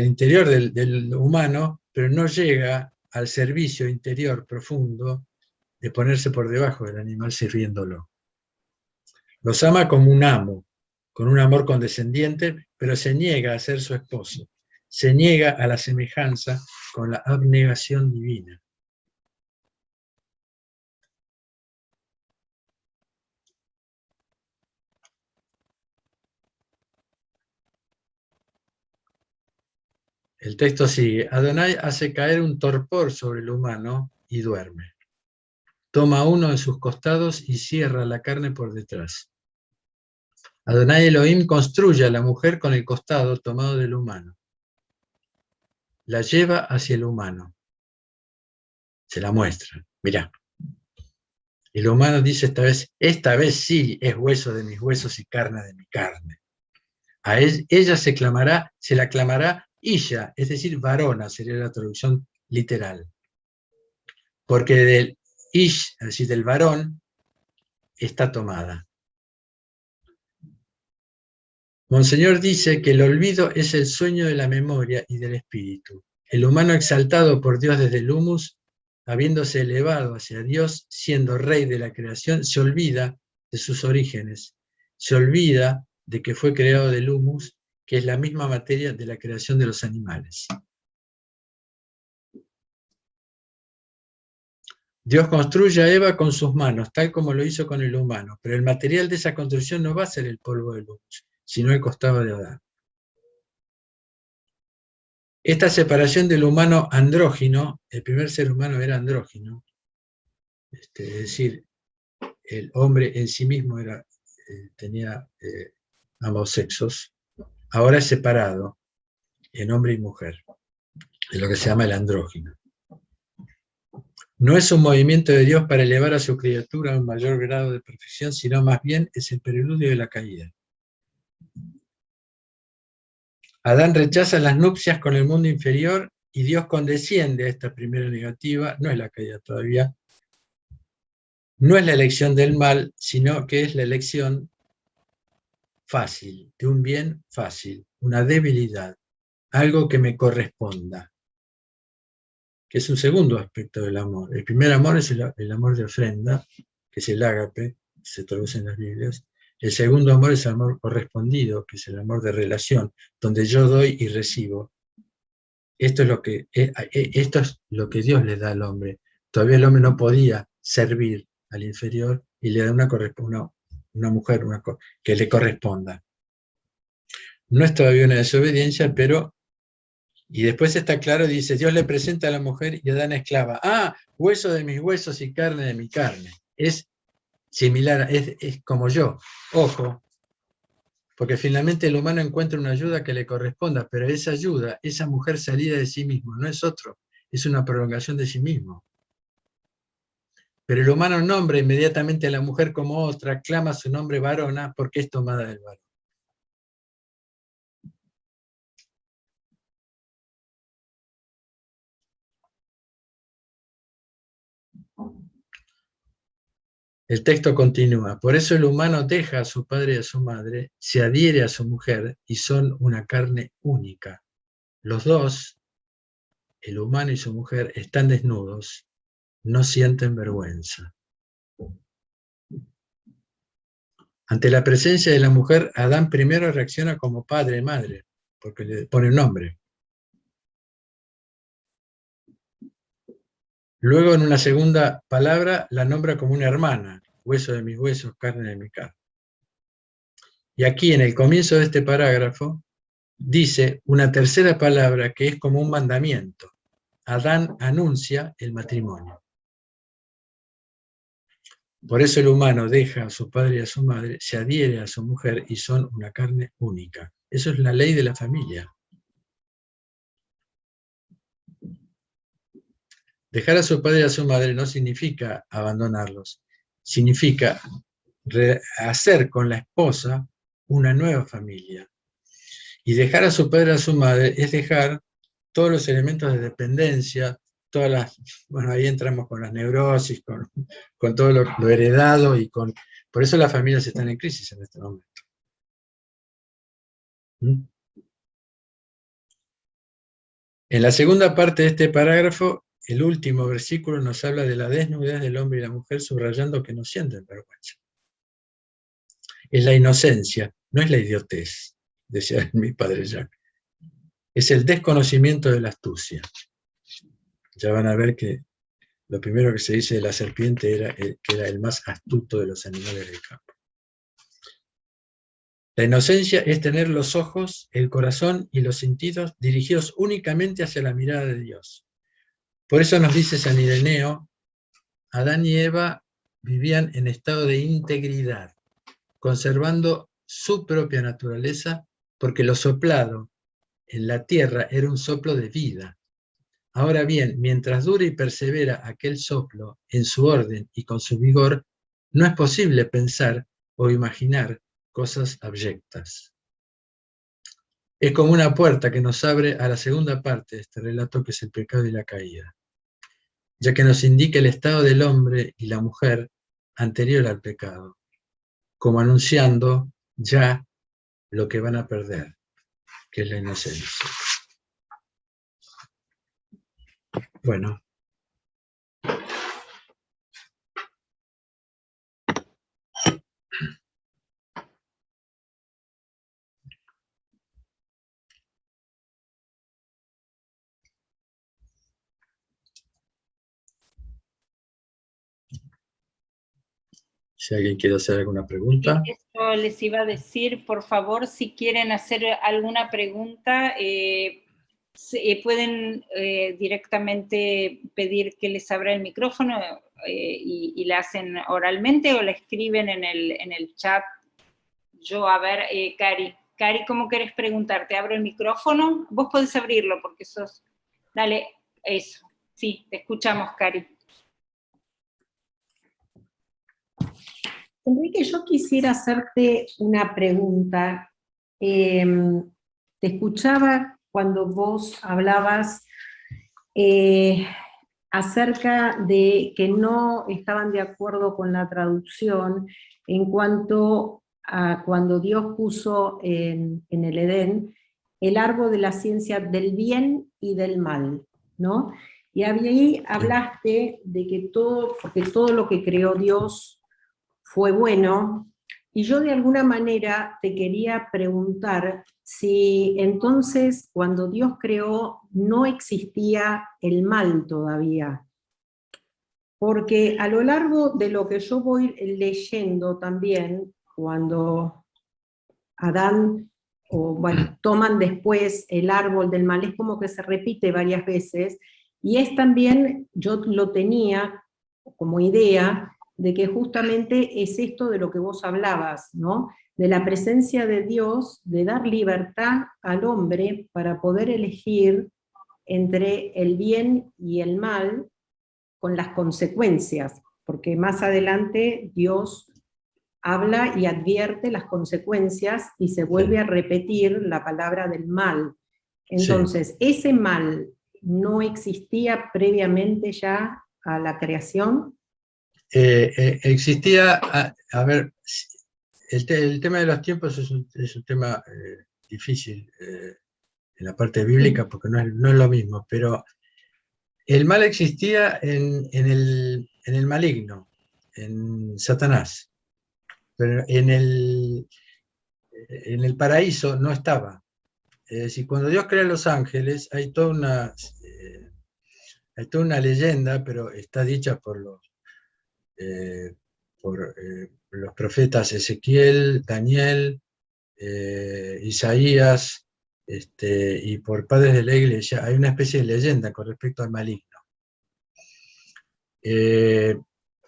interior del humano, pero no llega al servicio interior profundo de ponerse por debajo del animal sirviéndolo. Los ama como un amo, con un amor condescendiente, pero se niega a ser su esposo, se niega a la semejanza con la abnegación divina. El texto sigue. Adonai hace caer un torpor sobre el humano y duerme. Toma uno de sus costados y cierra la carne por detrás. Adonai Elohim construye a la mujer con el costado tomado del humano. La lleva hacia el humano. Se la muestra. Mirá. El humano dice esta vez sí es hueso de mis huesos y carne de mi carne. A ella se la clamará Isha, es decir, varona, sería la traducción literal. Porque del Ish, es decir, del varón, está tomada. Monseñor dice que el olvido es el sueño de la memoria y del espíritu. El humano exaltado por Dios desde el humus, habiéndose elevado hacia Dios, siendo rey de la creación, se olvida de sus orígenes, se olvida de que fue creado del humus, que es la misma materia de la creación de los animales. Dios construye a Eva con sus manos, tal como lo hizo con el humano, pero el material de esa construcción no va a ser el polvo del humus, sino el costado de Adán. Esta separación del humano andrógino, el primer ser humano era andrógino, es decir, el hombre en sí mismo tenía ambos sexos, ahora es separado en hombre y mujer, es lo que se llama el andrógino. No es un movimiento de Dios para elevar a su criatura a un mayor grado de perfección, sino más bien es el preludio de la caída. Adán rechaza las nupcias con el mundo inferior y Dios condesciende a esta primera negativa, no es la caída todavía, no es la elección del mal, sino que es la elección fácil, de un bien fácil, una debilidad, algo que me corresponda, que es un segundo aspecto del amor. El primer amor es el amor de ofrenda, que es el ágape, se traduce en las Biblias. El segundo amor es el amor correspondido, que es el amor de relación, donde yo doy y recibo. Esto es lo que Dios le da al hombre. Todavía el hombre no podía servir al inferior y le da una mujer que le corresponda. No es todavía una desobediencia, pero... Y después está claro, dice, Dios le presenta a la mujer y Adán esclava. Ah, hueso de mis huesos y carne de mi carne. Es similar, es como yo. Ojo, porque finalmente el humano encuentra una ayuda que le corresponda, pero esa ayuda, esa mujer salida de sí mismo, no es otro, es una prolongación de sí mismo. Pero el humano nombra inmediatamente a la mujer como otra, clama su nombre varona porque es tomada del varón. El texto continúa, por eso el humano deja a su padre y a su madre, se adhiere a su mujer y son una carne única. Los dos, el humano y su mujer, están desnudos, no sienten vergüenza. Ante la presencia de la mujer, Adán primero reacciona como padre y madre, porque le pone un nombre. Luego, en una segunda palabra, la nombra como una hermana, hueso de mis huesos, carne de mi carne. Y aquí, en el comienzo de este parágrafo, dice una tercera palabra que es como un mandamiento. Adán anuncia el matrimonio. Por eso el humano deja a su padre y a su madre, se adhiere a su mujer y son una carne única. Eso es la ley de la familia. Dejar a su padre y a su madre no significa abandonarlos, significa hacer con la esposa una nueva familia. Y dejar a su padre y a su madre es dejar todos los elementos de dependencia, todas las, bueno, ahí entramos con las neurosis, con todo lo heredado y con... Por eso las familias están en crisis en este momento. ¿Mm? En la segunda parte de este parágrafo, el último versículo nos habla de la desnudez del hombre y la mujer, subrayando que no sienten vergüenza. Es la inocencia, no es la idiotez, decía mi padre Jack. Es el desconocimiento de la astucia. Ya van a ver que lo primero que se dice de la serpiente era que era el más astuto de los animales del campo. La inocencia es tener los ojos, el corazón y los sentidos dirigidos únicamente hacia la mirada de Dios. Por eso nos dice San Ireneo, Adán y Eva vivían en estado de integridad, conservando su propia naturaleza, porque lo soplado en la tierra era un soplo de vida. Ahora bien, mientras dure y persevera aquel soplo en su orden y con su vigor, no es posible pensar o imaginar cosas abyectas. Es como una puerta que nos abre a la segunda parte de este relato, que es el pecado y la caída, ya que nos indica el estado del hombre y la mujer anterior al pecado, como anunciando ya lo que van a perder, que es la inocencia. Bueno. Si alguien quiere hacer alguna pregunta. Eso les iba a decir, por favor, si quieren hacer alguna pregunta, pueden directamente pedir que les abra el micrófono y la hacen oralmente o la escriben en el chat. Yo, a ver, Cari, ¿cómo querés preguntar? ¿Te abro el micrófono? Vos podés abrirlo porque sos... Dale, eso. Sí, te escuchamos, Cari. Enrique, yo quisiera hacerte una pregunta. Te escuchaba cuando vos hablabas acerca de que no estaban de acuerdo con la traducción en cuanto a cuando Dios puso en el Edén el árbol de la ciencia del bien y del mal, ¿no? Y ahí hablaste de que porque todo lo que creó Dios fue bueno, y yo de alguna manera te quería preguntar si entonces cuando Dios creó no existía el mal todavía, porque a lo largo de lo que yo voy leyendo también, cuando Adán, toman después el árbol del mal, es como que se repite varias veces, y es también, yo lo tenía como idea, de que justamente es esto de lo que vos hablabas, ¿no? De la presencia de Dios, de dar libertad al hombre para poder elegir entre el bien y el mal con las consecuencias, porque más adelante Dios habla y advierte las consecuencias y se vuelve a repetir la palabra del mal. Entonces, ¿ese mal no existía previamente ya a la creación? Existía, a ver, el tema de los tiempos es un tema difícil en la parte bíblica, porque no es lo mismo, pero el mal existía en el maligno, en Satanás, pero en el paraíso no estaba. Es decir, cuando Dios crea a los ángeles, hay toda hay toda una leyenda, pero está dicha por los profetas Ezequiel, Daniel, Isaías, y por padres de la iglesia. Hay una especie de leyenda con respecto al maligno.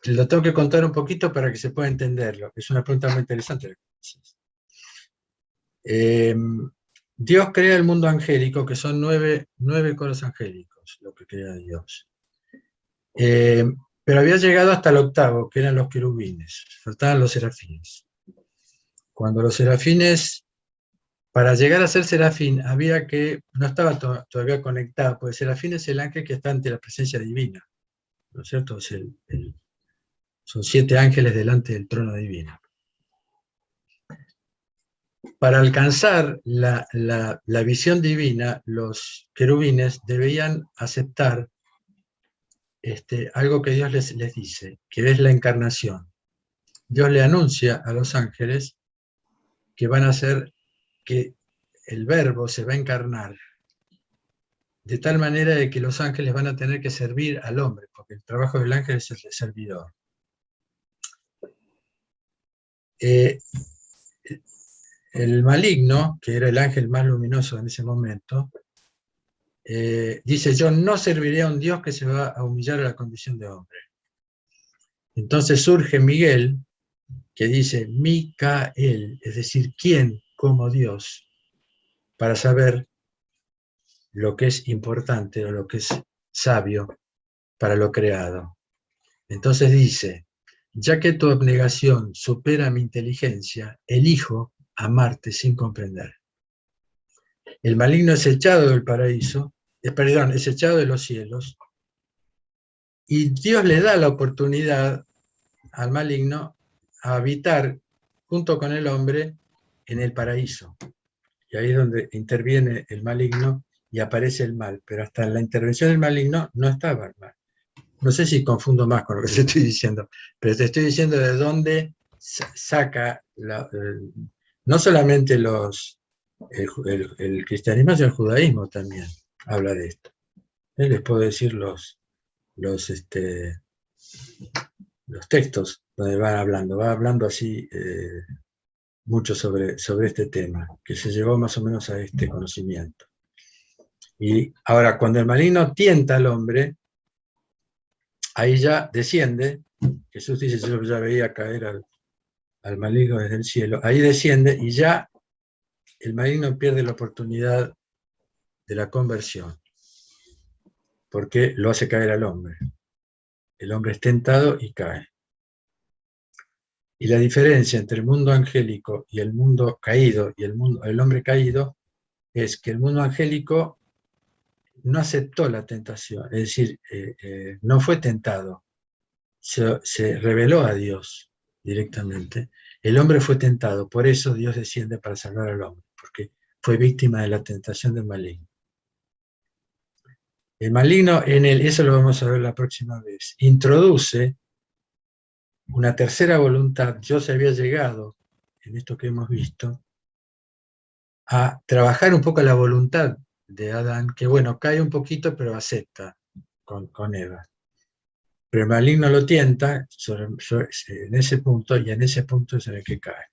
Lo tengo que contar un poquito para que se pueda entenderlo, que es una pregunta muy interesante. Dios crea el mundo angélico, que son nueve coros angélicos, lo que crea Dios. Pero había llegado hasta el octavo, que eran los querubines, faltaban los serafines. Cuando los serafines, para llegar a ser serafín, había que, no estaba todavía conectado, porque serafín es el ángel que está ante la presencia divina, ¿no es cierto? Son 7 ángeles delante del trono divino. Para alcanzar la visión divina, los querubines debían aceptar algo que Dios les dice, que es la encarnación. Dios le anuncia a los ángeles que van a hacer que el verbo se va a encarnar, de tal manera de que los ángeles van a tener que servir al hombre, porque el trabajo del ángel es el de servidor. El maligno, que era el ángel más luminoso en ese momento, dice: yo no serviré a un Dios que se va a humillar a la condición de hombre. Entonces surge Miguel, que dice Micael, es decir, ¿quién como Dios? Para saber lo que es importante o lo que es sabio para lo creado. Entonces dice: ya que tu abnegación supera mi inteligencia, elijo amarte sin comprender. El maligno es echado del paraíso, es echado de los cielos, y Dios le da la oportunidad al maligno a habitar junto con el hombre en el paraíso. Y ahí es donde interviene el maligno y aparece el mal, pero hasta la intervención del maligno no estaba el mal. No sé si confundo más con lo que te estoy diciendo, pero te estoy diciendo de dónde saca, no solamente el cristianismo, sino el judaísmo también habla de esto. Les puedo decir los textos donde va hablando así mucho sobre este tema, que se llegó más o menos a este conocimiento. Y ahora, cuando el maligno tienta al hombre, ahí ya desciende. Jesús dice: yo ya veía caer al maligno desde el cielo. Ahí desciende y ya el maligno pierde la oportunidad de la conversión, porque lo hace caer al hombre. El hombre es tentado y cae. Y la diferencia entre el mundo angélico y el mundo caído y el hombre caído es que el mundo angélico no aceptó la tentación, es decir, no fue tentado, se rebeló a Dios directamente. El hombre fue tentado, por eso Dios desciende para salvar al hombre, porque fue víctima de la tentación del maligno. El maligno, eso lo vamos a ver la próxima vez, introduce una tercera voluntad. Dios había llegado, en esto que hemos visto, a trabajar un poco la voluntad de Adán, que bueno, cae un poquito, pero acepta con Eva. Pero el maligno lo tienta en ese punto, y en ese punto es en el que cae.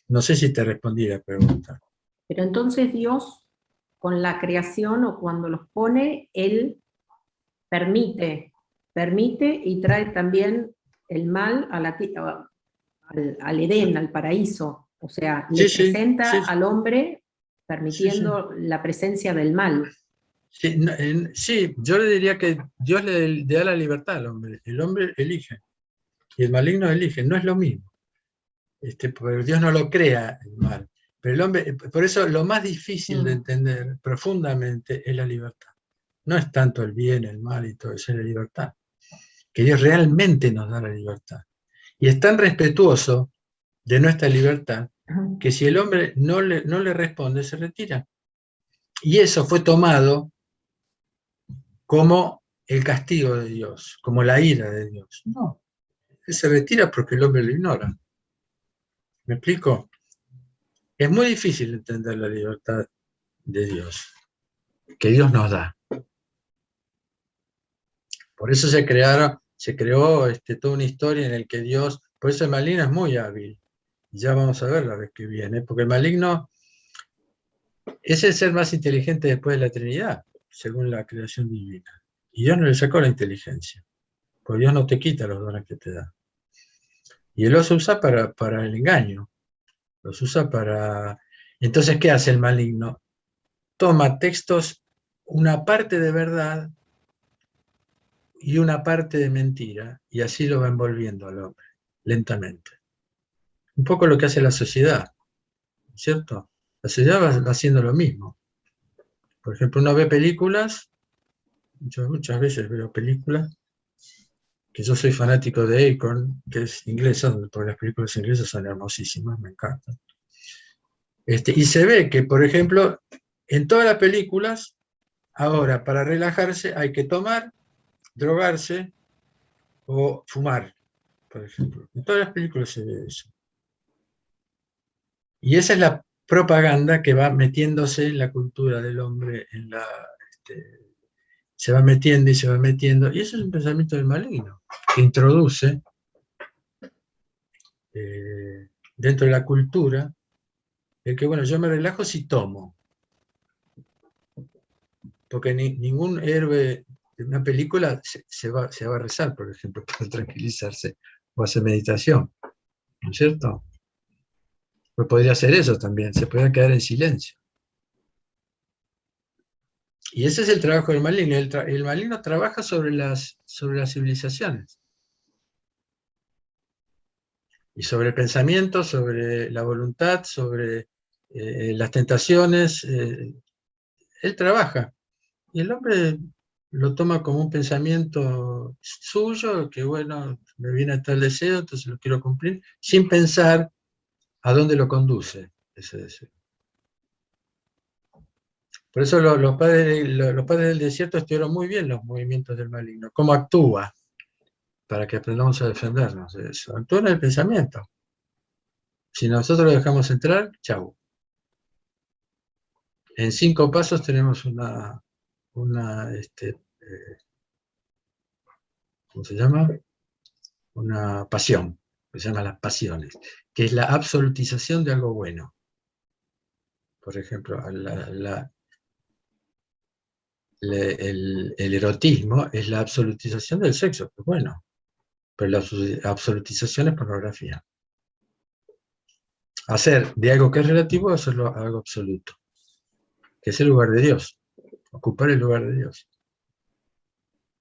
No sé si te respondí la pregunta. Pero entonces Dios, con la creación o cuando los pone, Él permite y trae también el mal al Edén, al paraíso. O sea, le presenta al hombre permitiendo la presencia del mal. Sí, yo le diría que Dios le da la libertad al hombre. El hombre elige y el maligno elige, no es lo mismo. Porque Dios no lo crea el mal. Pero el hombre, por eso lo más difícil de entender profundamente es la libertad. No es tanto el bien, el mal y todo eso, es la libertad. Que Dios realmente nos da la libertad. Y es tan respetuoso de nuestra libertad que si el hombre no le responde, se retira. Y eso fue tomado como el castigo de Dios, como la ira de Dios. No, él se retira porque el hombre lo ignora. ¿Me explico? Es muy difícil entender la libertad de Dios, que Dios nos da. Por eso se creó toda una historia en la que Dios, por eso el maligno es muy hábil. Ya vamos a ver la vez que viene, porque el maligno es el ser más inteligente después de la Trinidad, según la creación divina. Y Dios no le sacó la inteligencia, porque Dios no te quita los dones que te da. Y Él los usa para el engaño, los usa para... Entonces, ¿qué hace el maligno? Toma textos, una parte de verdad y una parte de mentira, y así lo va envolviendo al hombre, lentamente. Un poco lo que hace la sociedad, ¿cierto? La sociedad va haciendo lo mismo. Por ejemplo, uno ve películas, yo muchas veces veo películas, que yo soy fanático de Acorn, que es inglesa, porque las películas inglesas son hermosísimas, me encantan. Y se ve que, por ejemplo, en todas las películas, ahora para relajarse hay que tomar, drogarse o fumar, por ejemplo. En todas las películas se ve eso. Y esa es la propaganda que va metiéndose en la cultura del hombre, se va metiendo y se va metiendo, y eso es un pensamiento del maligno, que introduce dentro de la cultura el que, bueno, yo me relajo si tomo, porque ningún héroe de una película se va a rezar, por ejemplo, para tranquilizarse, o hacer meditación, ¿no es cierto? Pues podría hacer eso también, se podría quedar en silencio. Y ese es el trabajo del maligno. El maligno trabaja sobre las civilizaciones. Y sobre el pensamiento, sobre la voluntad, sobre las tentaciones. Él trabaja. Y el hombre lo toma como un pensamiento suyo, que bueno, me viene tal deseo, entonces lo quiero cumplir, sin pensar a dónde lo conduce ese deseo. Por eso los padres del desierto estudiaron muy bien los movimientos del maligno, cómo actúa, para que aprendamos a defendernos de eso. Actúa en el pensamiento. Si nosotros lo dejamos entrar, chau. En 5 pasos tenemos una ¿cómo se llama? Una pasión, que se llama las pasiones, que es la absolutización de algo bueno. Por ejemplo, el erotismo es la absolutización del sexo, que es bueno, pero la absolutización es pornografía. Hacer de algo que es relativo, hacerlo algo absoluto, que es el lugar de Dios, ocupar el lugar de Dios.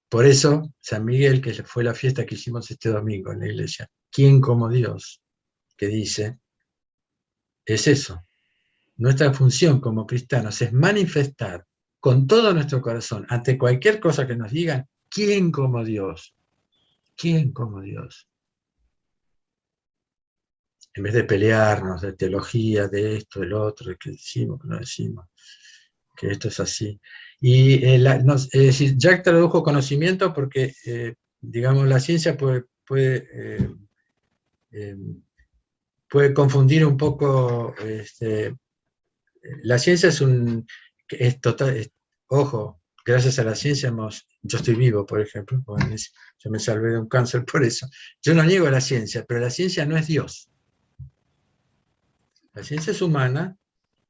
Por eso, San Miguel, que fue la fiesta que hicimos este domingo en la iglesia, ¿quién como Dios? Que dice, es eso. Nuestra función como cristianos es manifestar con todo nuestro corazón, ante cualquier cosa que nos digan, ¿quién como Dios? ¿Quién como Dios? En vez de pelearnos de teología, de esto, del otro, de que decimos, que no decimos, que esto es así. Y es decir, Jack tradujo conocimiento porque, digamos, la ciencia puede confundir un poco. La ciencia es total. Ojo, gracias a la ciencia yo estoy vivo, por ejemplo, yo me salvé de un cáncer por eso. Yo no niego la ciencia, pero la ciencia no es Dios. La ciencia es humana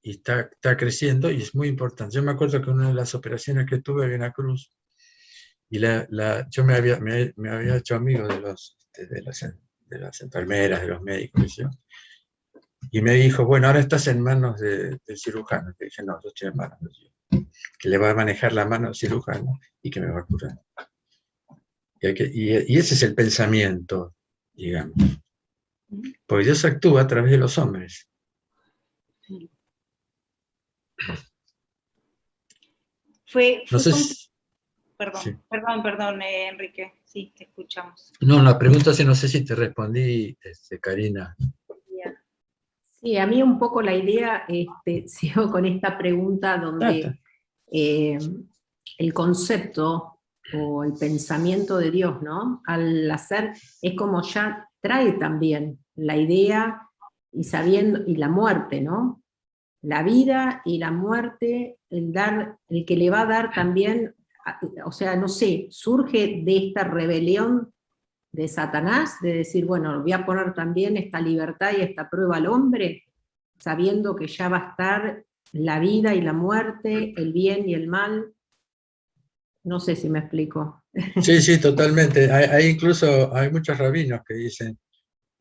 y está creciendo y es muy importante. Yo me acuerdo que una de las operaciones que tuve en la cruz, y yo me había hecho amigo de las enfermeras, de los médicos, y me dijo, bueno, ahora estás en manos del cirujano. Le dije, no, yo estoy en manos de Dios, que le va a manejar la mano al cirujano y que me va a curar. Y ese es el pensamiento, digamos. Porque Dios actúa a través de los hombres. Perdón, Enrique. Sí, te escuchamos. No, la pregunta es, no sé si te respondí, Karina. Sí, a mí un poco la idea, sigo con esta pregunta donde el concepto o el pensamiento de Dios, ¿no? Al hacer, es como ya trae también la idea y la muerte, ¿no? La vida y la muerte, el que le va a dar también o sea, no sé, surge de esta rebelión de Satanás, de decir, bueno, voy a poner también esta libertad y esta prueba al hombre, sabiendo que ya va a estar la vida y la muerte, el bien y el mal. No sé si me explico. Sí, sí, totalmente. Hay incluso, hay muchos rabinos que dicen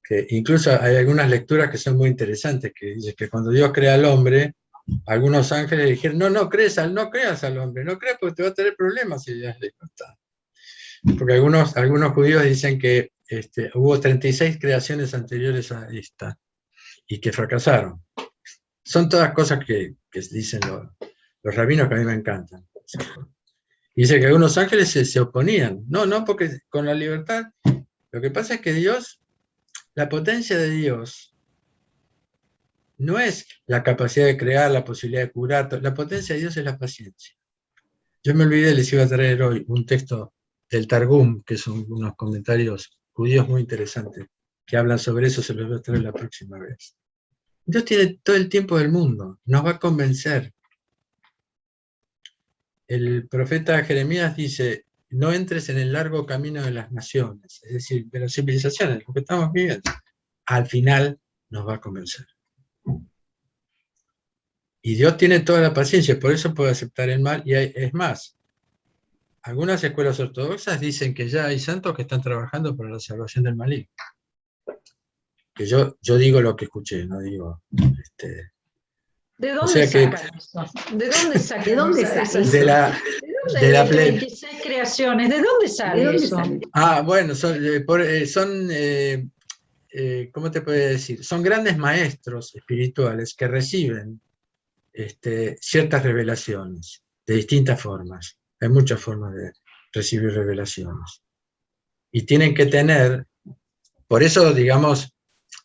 que incluso hay algunas lecturas que son muy interesantes, que dicen que cuando Dios crea al hombre, algunos ángeles dijeron, no creas al hombre, no creas porque te va a tener problemas si Dios le contó. Porque algunos judíos dicen que hubo 36 creaciones anteriores a esta y que fracasaron. Son todas cosas que dicen los rabinos que a mí me encantan. Dice que algunos ángeles se oponían. No, porque con la libertad, lo que pasa es que Dios, la potencia de Dios, no es la capacidad de crear, la posibilidad de curar, la potencia de Dios es la paciencia. Yo me olvidé, les iba a traer hoy un texto del Targum, que son unos comentarios judíos muy interesantes, que hablan sobre eso, se los voy a traer la próxima vez. Dios tiene todo el tiempo del mundo, nos va a convencer. El profeta Jeremías dice, no entres en el largo camino de las naciones, es decir, de las civilizaciones, lo que estamos viviendo. Al final nos va a convencer. Y Dios tiene toda la paciencia, por eso puede aceptar el mal, y es más, algunas escuelas ortodoxas dicen que ya hay santos que están trabajando para la salvación del maligno. Que yo digo lo que escuché, no digo... ¿De dónde sacan eso? ¿De dónde sacan? ¿De dónde sacan? De la plebe. 26 creaciones, ¿de dónde sale eso? Bueno, ¿cómo te puedo decir? Son grandes maestros espirituales que reciben ciertas revelaciones de distintas formas. Hay muchas formas de recibir revelaciones. Y tienen que tener, por eso, digamos,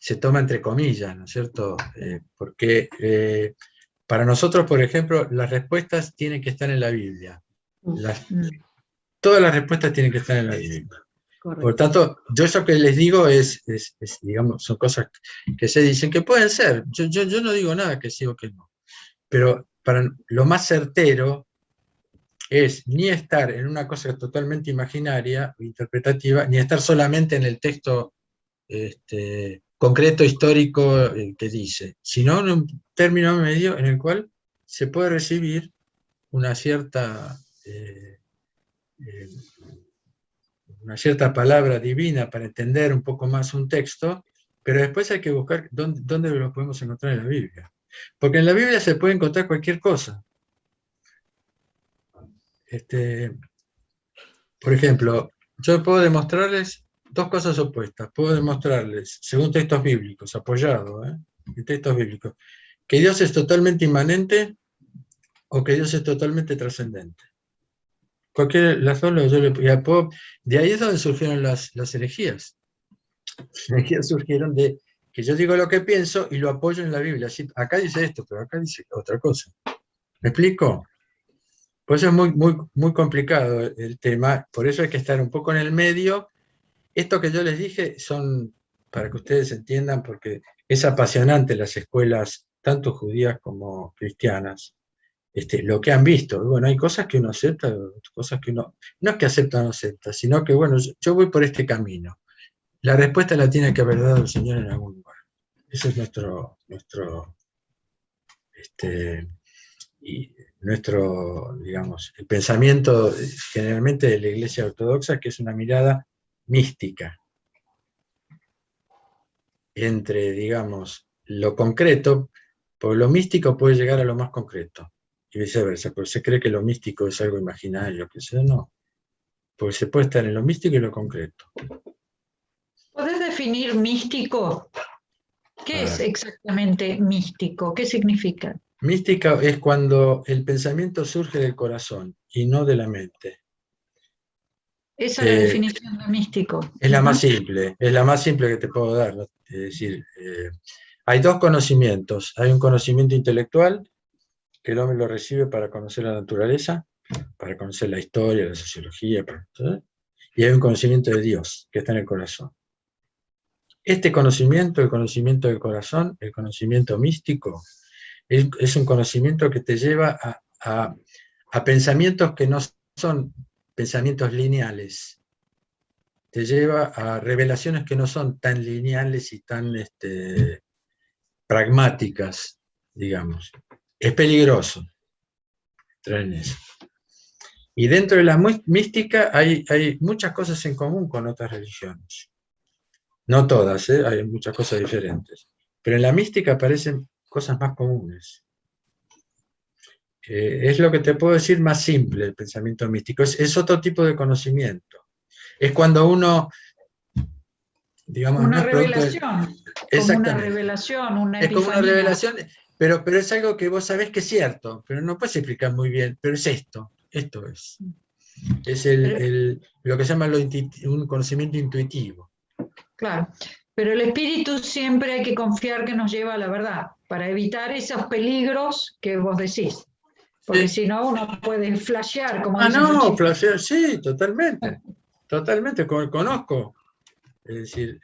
se toma entre comillas, ¿no es cierto? Porque para nosotros, por ejemplo, las respuestas tienen que estar en la Biblia. Todas las respuestas tienen que estar en la Biblia. Correcto. Por tanto, yo eso que les digo digamos, son cosas que se dicen que pueden ser. Yo no digo nada que sí o que no. Pero para lo más certero es ni estar en una cosa totalmente imaginaria o interpretativa, ni estar solamente en el texto concreto, histórico que dice, sino en un término medio en el cual se puede recibir una cierta palabra divina para entender un poco más un texto, pero después hay que buscar dónde lo podemos encontrar en la Biblia. Porque en la Biblia se puede encontrar cualquier cosa. Por ejemplo, yo puedo demostrarles dos cosas opuestas. Puedo demostrarles, según textos bíblicos, apoyado en textos bíblicos, que Dios es totalmente inmanente o que Dios es totalmente trascendente. Las dos, de ahí es donde surgieron las herejías. Las herejías surgieron de que yo digo lo que pienso y lo apoyo en la Biblia. Así, acá dice esto, pero acá dice otra cosa. ¿Me explico? Por eso es muy, muy, muy complicado el tema, por eso hay que estar un poco en el medio. Esto que yo les dije son, para que ustedes entiendan, porque es apasionante las escuelas, tanto judías como cristianas, lo que han visto. Bueno, hay cosas que uno acepta, cosas que uno, no es que acepta o no acepta, sino que, bueno, yo voy por este camino. La respuesta la tiene que haber dado el Señor en algún lugar. Ese es nuestro, digamos, el pensamiento generalmente de la Iglesia Ortodoxa, que es una mirada mística entre, digamos, lo concreto, porque lo místico puede llegar a lo más concreto, y viceversa, porque se cree que lo místico es algo imaginario, que sea, no, porque se puede estar en lo místico y lo concreto. ¿Podés definir místico? ¿Qué es exactamente místico? ¿Qué significa? Mística es cuando el pensamiento surge del corazón y no de la mente. Esa es la definición de místico. Es la más simple, es la más simple que te puedo dar. Es decir, hay dos conocimientos. Hay un conocimiento intelectual, que el hombre lo recibe para conocer la naturaleza, para conocer la historia, la sociología, y hay un conocimiento de Dios, que está en el corazón. Este conocimiento, el conocimiento del corazón, el conocimiento místico, es un conocimiento que te lleva a pensamientos que no son pensamientos lineales, te lleva a revelaciones que no son tan lineales y tan pragmáticas, digamos. Es peligroso entrar en eso. Y dentro de la mística hay muchas cosas en común con otras religiones. No todas, hay muchas cosas diferentes. Pero en la mística aparecen cosas más comunes. Es lo que te puedo decir más simple, el pensamiento místico. Es otro tipo de conocimiento. Es cuando uno, digamos, Una no es revelación, como una revelación, una es como una epifanía. revelación, pero es algo que vos sabés que es cierto, pero no puedes explicar muy bien, pero es esto es. Es lo que se llama un conocimiento intuitivo. Claro, pero el espíritu siempre hay que confiar que nos lleva a la verdad, para evitar esos peligros que vos decís. Porque si no, uno puede flashear, como dicen los No, chicos. flashear, sí, totalmente. Totalmente, conozco. Es decir,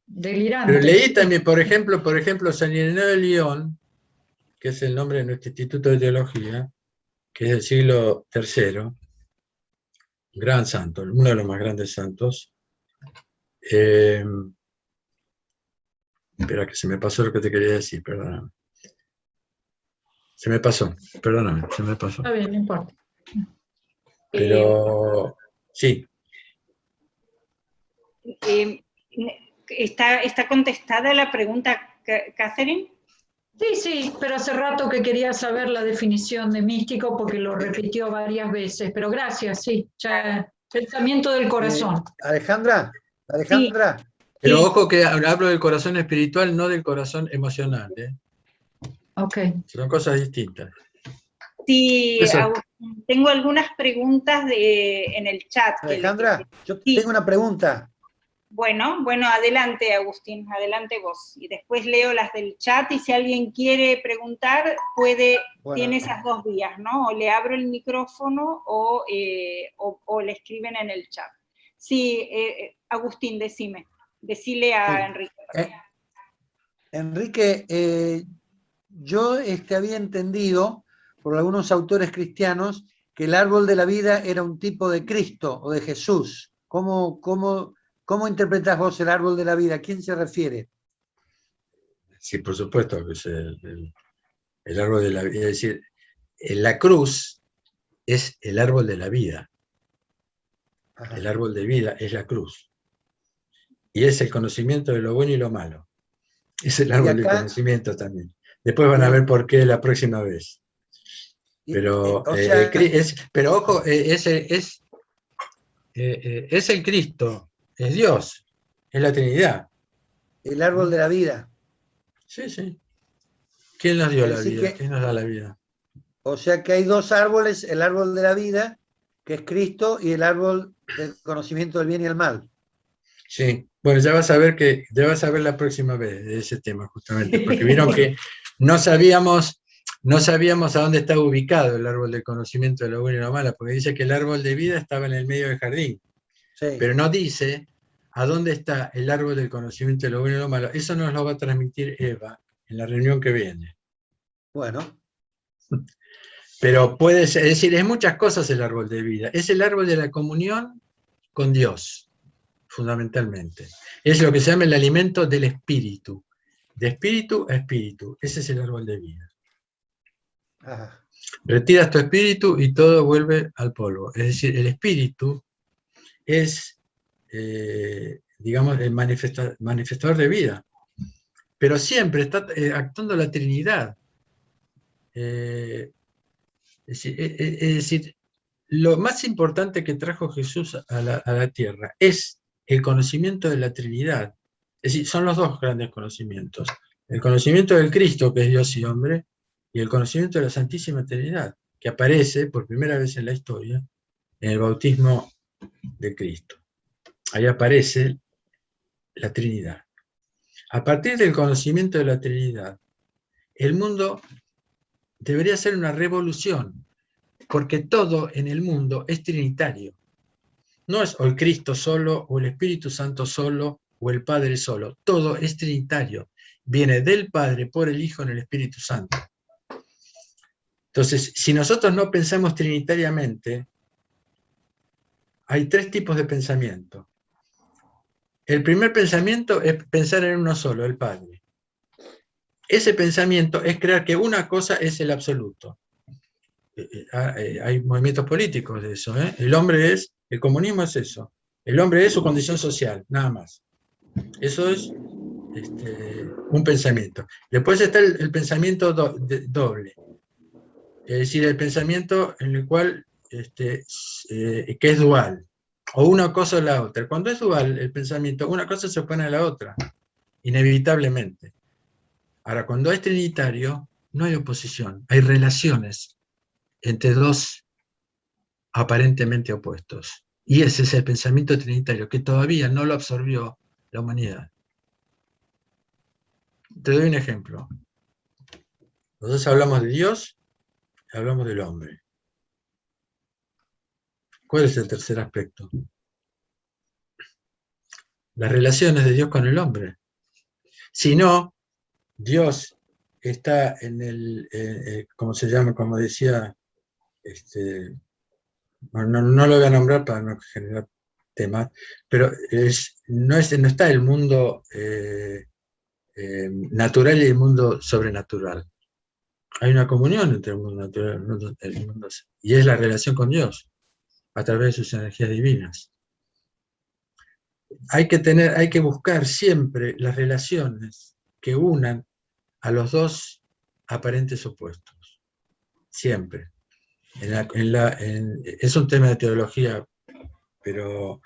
Delirante. pero leí también, por ejemplo, San Ireneo de León, que es el nombre de nuestro Instituto de Teología, que es del siglo III, gran santo, uno de los más grandes santos. Espera, que se me pasó lo que te quería decir, perdóname. Se me pasó. Está bien, no importa. Pero, sí. ¿Está contestada la pregunta, Catherine? Sí, pero hace rato que quería saber la definición de místico porque lo repitió varias veces, pero gracias, sí, ya, pensamiento del corazón. Alejandra. Sí. Pero ojo que hablo del corazón espiritual, no del corazón emocional. Ok. Son cosas distintas. Sí, tengo algunas preguntas en el chat. Alejandra, yo tengo una pregunta. Bueno, adelante, Agustín, adelante vos. Y después leo las del chat y si alguien quiere preguntar, tiene esas dos vías, ¿no? O le abro el micrófono o le escriben en el chat. Sí, Agustín, decile a Enrique. Enrique, yo había entendido por algunos autores cristianos que el árbol de la vida era un tipo de Cristo o de Jesús. ¿Cómo interpretás vos el árbol de la vida? ¿A quién se refiere? Sí, por supuesto, que es el árbol de la vida. Es decir, la cruz es el árbol de la vida. Ajá. El árbol de vida es la cruz. Y es el conocimiento de lo bueno y lo malo. Es el árbol del conocimiento también. Después van a ver por qué la próxima vez. Pero, pero ojo, es el Cristo, es Dios, es la Trinidad. El árbol de la vida. Sí. ¿Quién nos dio la vida? ¿Quién nos da la vida? O sea que hay dos árboles, el árbol de la vida, que es Cristo, y el árbol del conocimiento del bien y el mal. Sí, bueno, ya vas a ver la próxima vez de ese tema, justamente, porque vieron que no sabíamos a dónde estaba ubicado el árbol del conocimiento de lo bueno y lo malo, porque dice que el árbol de vida estaba en el medio del jardín, pero no dice a dónde está el árbol del conocimiento de lo bueno y lo malo. Eso nos lo va a transmitir Eva en la reunión que viene. Bueno. Pero puede ser, es decir, es muchas cosas el árbol de vida. Es el árbol de la comunión con Dios, fundamentalmente. Es lo que se llama el alimento del espíritu. De espíritu a espíritu. Ese es el árbol de vida. Ajá. Retiras tu espíritu y todo vuelve al polvo. Es decir, el espíritu es, digamos, el manifestador de vida. Pero siempre está actuando la Trinidad. Es decir, lo más importante que trajo Jesús a la tierra es el conocimiento de la Trinidad. Es decir, son los dos grandes conocimientos. El conocimiento del Cristo, que es Dios y hombre, y el conocimiento de la Santísima Trinidad, que aparece por primera vez en la historia en el bautismo de Cristo. Ahí aparece la Trinidad. A partir del conocimiento de la Trinidad, el mundo debería ser una revolución, porque todo en el mundo es trinitario. No es o el Cristo solo, o el Espíritu Santo solo, o el Padre solo. Todo es trinitario. Viene del Padre, por el Hijo, en el Espíritu Santo. Entonces, si nosotros no pensamos trinitariamente, hay 3 tipos de pensamiento. El primer pensamiento es pensar en uno solo, el Padre. Ese pensamiento es creer que una cosa es el absoluto. Hay movimientos políticos de eso. El comunismo es eso. El hombre es su condición social, nada más. Eso es un pensamiento. Después está el pensamiento doble. Es decir, el pensamiento en el cual, que es dual. O una cosa o la otra. Cuando es dual el pensamiento, una cosa se opone a la otra, inevitablemente. Ahora, cuando es trinitario, no hay oposición, hay relaciones entre dos aparentemente opuestos. Y ese es el pensamiento trinitario, que todavía no lo absorbió la humanidad. Te doy un ejemplo. Nosotros hablamos de Dios y hablamos del hombre. ¿Cuál es el tercer aspecto? Las relaciones de Dios con el hombre. Si no, Dios está en el, ¿cómo se llama? Como decía, no lo voy a nombrar para no generar temas, pero no está el mundo natural y el mundo sobrenatural. Hay una comunión entre el mundo natural y el mundo, y es la relación con Dios, a través de sus energías divinas. Hay que buscar siempre las relaciones que unan a los dos aparentes opuestos. Siempre. Es un tema de teología, pero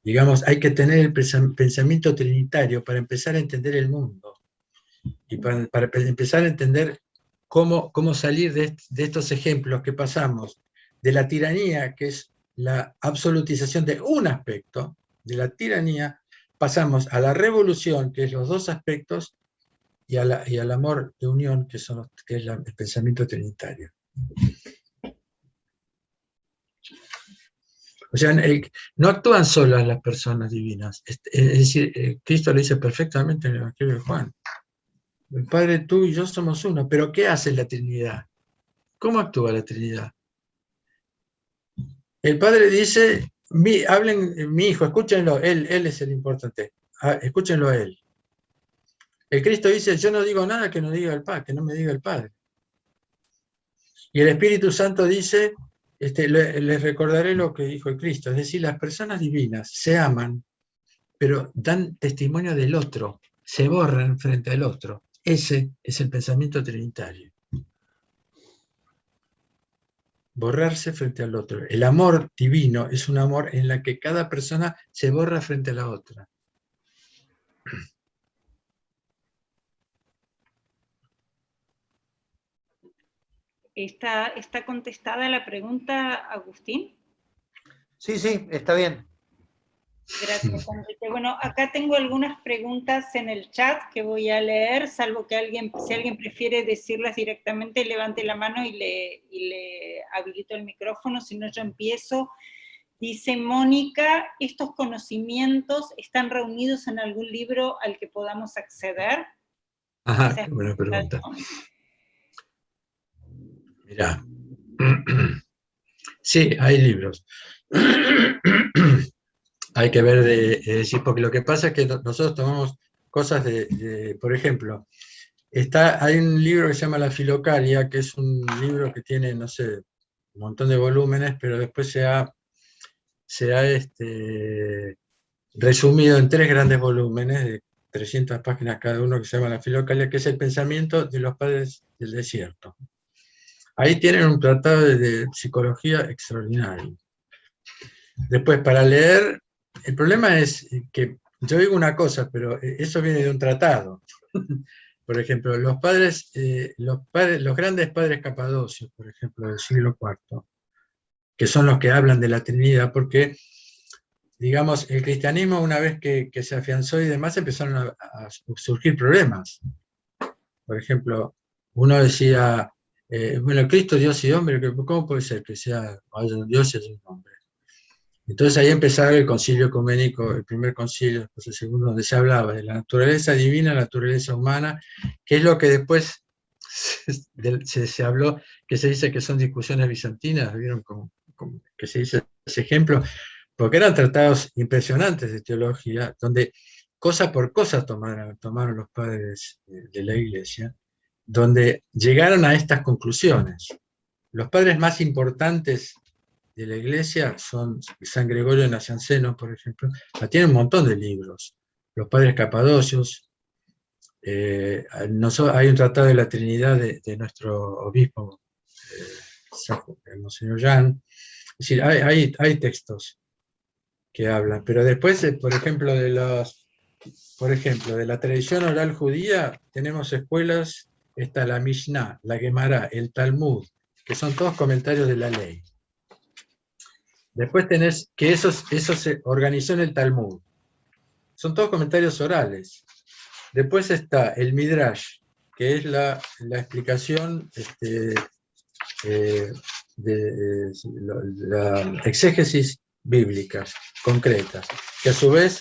digamos, hay que tener el pensamiento trinitario para empezar a entender el mundo y para empezar a entender cómo salir de estos ejemplos que pasamos de la tiranía, que es la absolutización de un aspecto, de la tiranía, pasamos a la revolución, que es los dos aspectos, y al amor de unión, que es el pensamiento trinitario. O sea, no actúan solas las personas divinas. Es decir, Cristo lo dice perfectamente en el Evangelio de Juan. El Padre, tú y yo somos uno. Pero ¿qué hace la Trinidad? ¿Cómo actúa la Trinidad? El Padre dice, hablen, mi hijo, escúchenlo, él es el importante. Escúchenlo a él. El Cristo dice, yo no digo nada que no diga el Padre, que no me diga el Padre. Y el Espíritu Santo dice, les recordaré lo que dijo el Cristo, es decir, las personas divinas se aman, pero dan testimonio del otro, se borran frente al otro. Ese es el pensamiento trinitario. Borrarse frente al otro. El amor divino es un amor en la que cada persona se borra frente a la otra. ¿Está contestada la pregunta, Agustín? Sí, está bien. Gracias, Enrique. Bueno, acá tengo algunas preguntas en el chat que voy a leer, salvo que si alguien prefiere decirlas directamente, levante la mano y le habilito el micrófono, si no yo empiezo. Dice Mónica, ¿estos conocimientos están reunidos en algún libro al que podamos acceder? Ajá, qué buena pregunta. Mirá. Sí, hay libros. Hay que ver decir, porque lo que pasa es que nosotros tomamos cosas por ejemplo, hay un libro que se llama La Filocalia, que es un libro que tiene, no sé, un montón de volúmenes, pero después se ha resumido en 3 grandes volúmenes de 300 páginas cada uno, que se llama La Filocalia, que es el pensamiento de los padres del desierto. Ahí tienen un tratado de psicología extraordinario. Después, para leer, el problema es que yo digo una cosa, pero eso viene de un tratado. Por ejemplo, los grandes padres capadocios, por ejemplo, del siglo IV, que son los que hablan de la Trinidad, porque, digamos, el cristianismo, una vez que se afianzó y demás, empezaron a surgir problemas. Por ejemplo, uno decía, bueno, Cristo, Dios y hombre, ¿cómo puede ser que sea Dios y un hombre? Entonces ahí empezaba el concilio ecuménico, el primer concilio, después el segundo, donde se hablaba de la naturaleza divina, la naturaleza humana, que es lo que después se habló, que se dice que son discusiones bizantinas, ¿vieron? Que se dice ese ejemplo, porque eran tratados impresionantes de teología, donde cosa por cosa tomaron los padres de la Iglesia, donde llegaron a estas conclusiones. Los padres más importantes de la Iglesia son San Gregorio de Nacianceno, por ejemplo, tiene un montón de libros. Los padres capadocios, hay un tratado de la Trinidad de nuestro obispo, el Monseñor Jan. Es decir, hay textos que hablan, pero después, por ejemplo, de la tradición oral judía, tenemos escuelas, está la Mishnah, la Gemara, el Talmud, que son todos comentarios de la ley. Después tenés que eso se organizó en el Talmud. Son todos comentarios orales. Después está el Midrash, que es la explicación de la exégesis bíblica concreta, que a su vez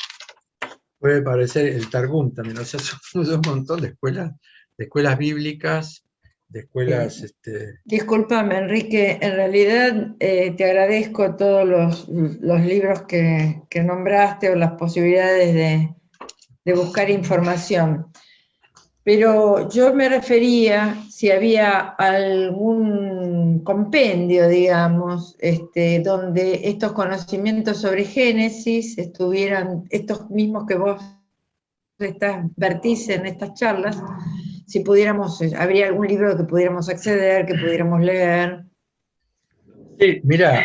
puede parecer el Targum también. O sea, son un montón de escuelas bíblicas, de escuelas... Discúlpame, Enrique, en realidad te agradezco todos los libros que nombraste o las posibilidades de buscar información. Pero yo me refería si había algún compendio, digamos, donde estos conocimientos sobre Génesis estuvieran, estos mismos que vos vertís en estas charlas, si pudiéramos, habría algún libro que pudiéramos acceder, que pudiéramos leer. Sí, mira.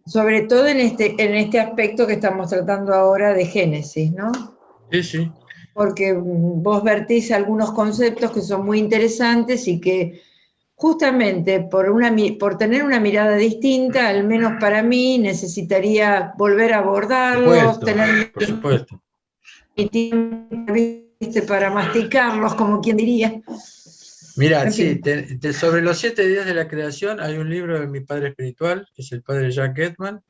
Sobre todo en este aspecto que estamos tratando ahora de Génesis, ¿no? Sí, sí. Porque vos vertís algunos conceptos que son muy interesantes y que justamente por tener una mirada distinta, al menos para mí, necesitaría volver a abordarlos, por supuesto. Mi tiempo para masticarlos, como quien diría. Mira, sí, sobre los 7 días de la creación hay un libro de mi padre espiritual, que es el padre Jack Getman.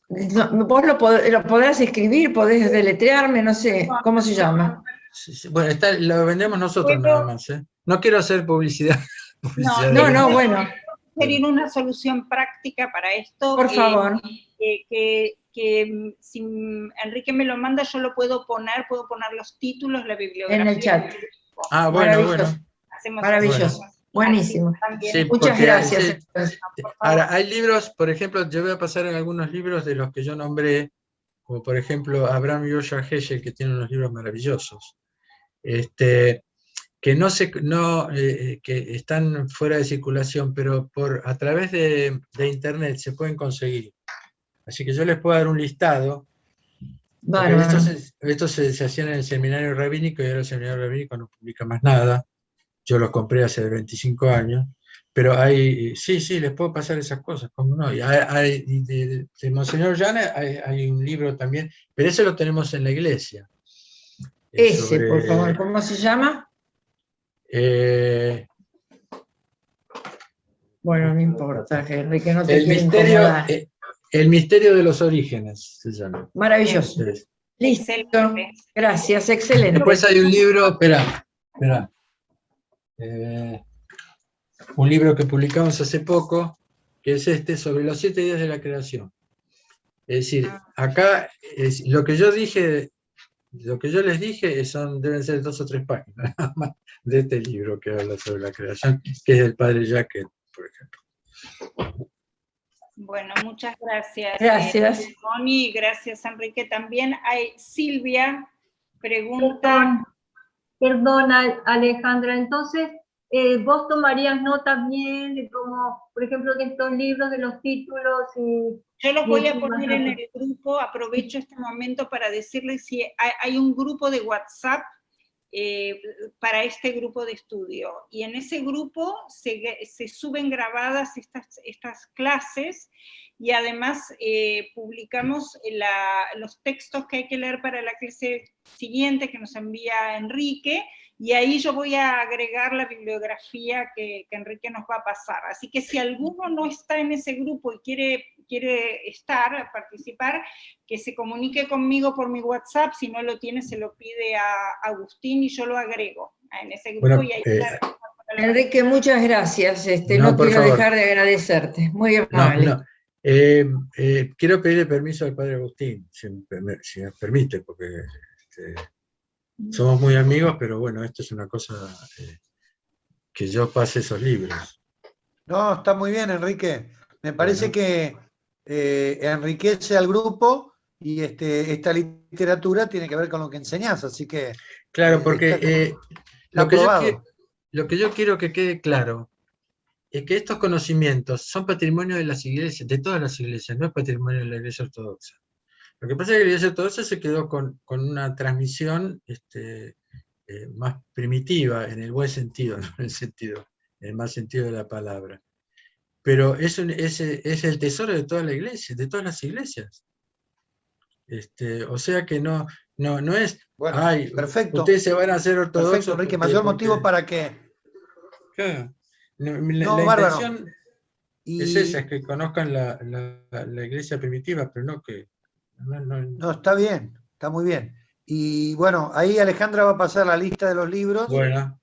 No, vos lo podrás escribir, podés deletrearme, no sé, ¿cómo se llama? Sí, bueno, lo vendemos nosotros nada más, ¿eh? No quiero hacer publicidad. No, bueno. Sería una solución práctica para esto. Por favor. Que si Enrique me lo manda, yo lo puedo poner los títulos, la bibliografía. En el chat. Ah, bueno. Maravilloso. Buenísimo. Sí, muchas gracias. Ahora, hay libros, por ejemplo, yo voy a pasar en algunos libros de los que yo nombré, como por ejemplo Abraham Joshua Heschel, que tiene unos libros maravillosos, que que están fuera de circulación, pero a través de internet se pueden conseguir. Así que yo les puedo dar un listado. Estos se hacían en el seminario rabínico y ahora el seminario rabínico no publica más nada. Yo los compré hace 25 años, pero sí, les puedo pasar esas cosas, ¿cómo no? Y de Monseñor Llana hay un libro también, pero ese lo tenemos en la iglesia. Por favor, ¿cómo se llama? Bueno, no importa, Enrique, no te el misterio de los orígenes se llama. Maravilloso. Listo. Gracias, excelente. Después hay un libro, espera. Un libro que publicamos hace poco, que es sobre los 7 días de la creación. Es decir, acá lo que yo les dije deben ser 2 o 3 páginas nada más de este libro que habla sobre la creación, que es del padre Jacket, por ejemplo. Bueno, muchas gracias. Gracias. Moni, gracias, Enrique. También hay Silvia, pregunta. Perdona, Alejandra, entonces, ¿vos tomarías nota bien de cómo, por ejemplo, de estos libros, de los títulos? Yo los voy a poner en el grupo, aprovecho este momento para decirles si hay un grupo de WhatsApp para este grupo de estudio, y en ese grupo se suben grabadas estas clases, y además publicamos los textos que hay que leer para la clase siguiente que nos envía Enrique, y ahí yo voy a agregar la bibliografía que Enrique nos va a pasar. Así que si alguno no está en ese grupo y quiere participar, que se comunique conmigo por mi WhatsApp. Si no lo tiene, se lo pide a Agustín y yo lo agrego en ese grupo. Bueno, y ahí Enrique, muchas gracias. No quiero dejar de agradecerte. Muy amable. Quiero pedirle permiso al padre Agustín, si me permite, porque somos muy amigos, pero bueno, esto es una cosa que yo pase esos libros. No, está muy bien, Enrique. Me parece Bueno. que enriquece al grupo y esta literatura tiene que ver con lo que enseñás, así que Claro, porque está aprobado. lo que yo quiero que quede claro es que estos conocimientos son patrimonio de las iglesias, de todas las iglesias, no es patrimonio de la Iglesia Ortodoxa. Lo que pasa es que la Iglesia Ortodoxa se quedó con una transmisión más primitiva, en el buen sentido, no en el mal sentido de la palabra. Pero es el tesoro de toda la iglesia, de todas las iglesias. O sea que no es, Bueno, ay, perfecto. ustedes se van a hacer ortodoxos. Perfecto, Enrique. Mayor motivo para que... Claro, No, la bárbaro. intención Y... es esa, es que conozcan la iglesia primitiva, pero no que... No, está bien, está muy bien. Y bueno, ahí Alejandra va a pasar la lista de los libros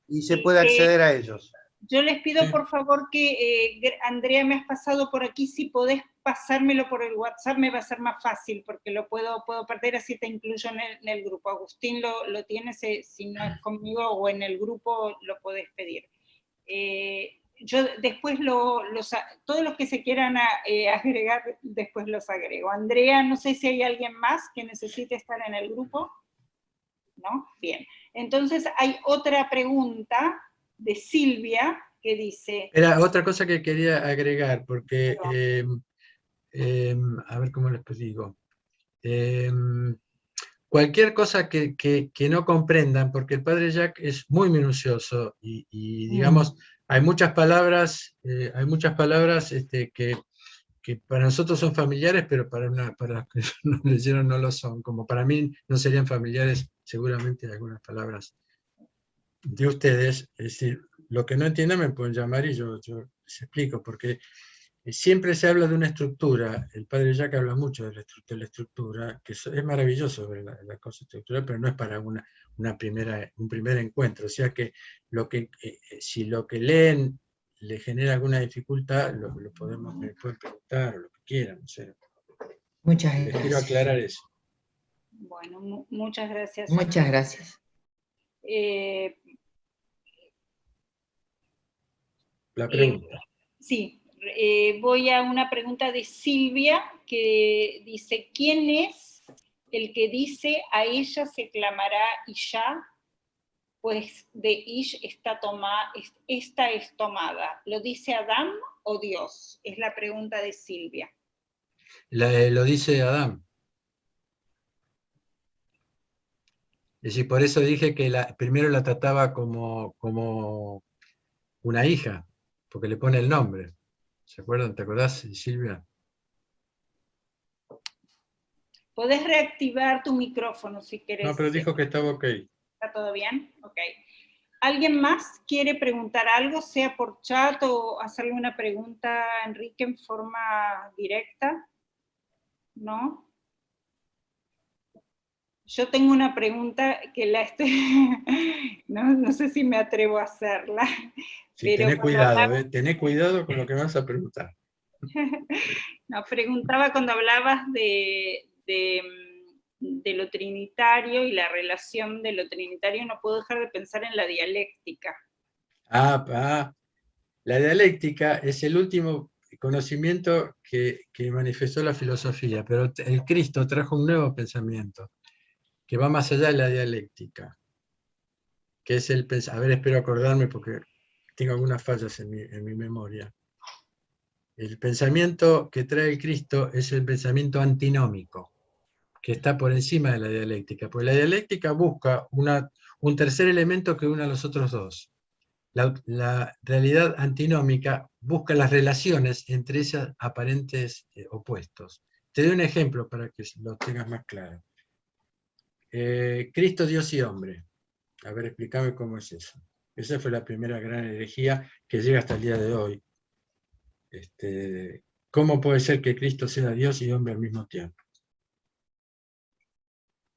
y se puede acceder a ellos. Yo les pido por favor que, Andrea, me has pasado por aquí, si podés pasármelo por el WhatsApp me va a ser más fácil, porque lo puedo perder, así te incluyo en el grupo. Agustín lo tiene, si no es conmigo o en el grupo lo podés pedir. Yo después todos los que se quieran agregar, después los agrego. Andrea, no sé si hay alguien más que necesite estar en el grupo. ¿No? Bien. Entonces hay otra pregunta de Silvia que dice... Era otra cosa que quería agregar, porque, a ver cómo les digo, cualquier cosa que no comprendan, porque el padre Jacques es muy minucioso y digamos, hay muchas palabras que para nosotros son familiares, pero para los que no leyeron no lo son, como para mí no serían familiares seguramente algunas palabras de ustedes. Es decir, lo que no entiendan me pueden llamar y yo les explico, porque siempre se habla de una estructura. El padre Jacques habla mucho de la estructura, que es maravilloso ver la cosa estructural, pero no es para un primer encuentro. O sea que si lo que leen le genera alguna dificultad, me pueden preguntar o lo que quieran. No sé. Muchas gracias. Les quiero aclarar eso. Bueno, muchas gracias. Muchas gracias. La pregunta. Sí, voy a una pregunta de Silvia que dice, ¿quién es el que dice a ella se clamará Isha? Pues de Ish esta es tomada. ¿Lo dice Adán o Dios? Es la pregunta de Silvia. Lo dice Adán. Es decir, por eso dije que primero la trataba como una hija, porque le pone el nombre. ¿Se acuerdan? ¿Te acordás, Silvia? Podés reactivar tu micrófono si querés. No, pero dijo que estaba ok. ¿Está todo bien? Ok. ¿Alguien más quiere preguntar algo, sea por chat o hacerle una pregunta a Enrique en forma directa? ¿No? Yo tengo una pregunta que no sé si me atrevo a hacerla. Sí, tené cuidado, tené cuidado con lo que vas a preguntar. No, preguntaba cuando hablabas de lo trinitario y la relación de lo trinitario, no puedo dejar de pensar en la dialéctica. La dialéctica es el último conocimiento que manifestó la filosofía, pero el Cristo trajo un nuevo pensamiento que va más allá de la dialéctica, que es a ver, espero acordarme porque tengo algunas fallas en mi memoria. El pensamiento que trae el Cristo es el pensamiento antinómico, que está por encima de la dialéctica, porque la dialéctica busca un tercer elemento que una a los otros dos. La realidad antinómica busca las relaciones entre esos aparentes opuestos. Te doy un ejemplo para que lo tengas más claro. Cristo, Dios y hombre. A ver, explícame cómo es eso. Esa fue la primera gran herejía que llega hasta el día de hoy. ¿Cómo puede ser que Cristo sea Dios y hombre al mismo tiempo?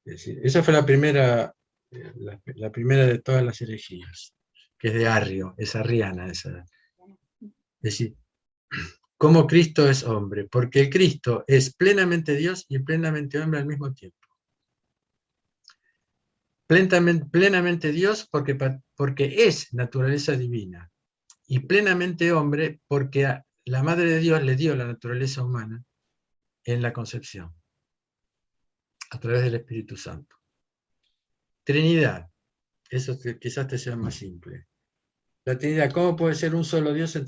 Es decir, esa fue la primera de todas las herejías, que es de Arrio, es arriana. Es decir, cómo Cristo es hombre, porque el Cristo es plenamente Dios y plenamente hombre al mismo tiempo. Plenamente Dios porque es naturaleza divina, y plenamente hombre porque la Madre de Dios le dio la naturaleza humana en la concepción, a través del Espíritu Santo. Trinidad, eso quizás te sea más simple. La Trinidad, ¿cómo puede ser un solo Dios en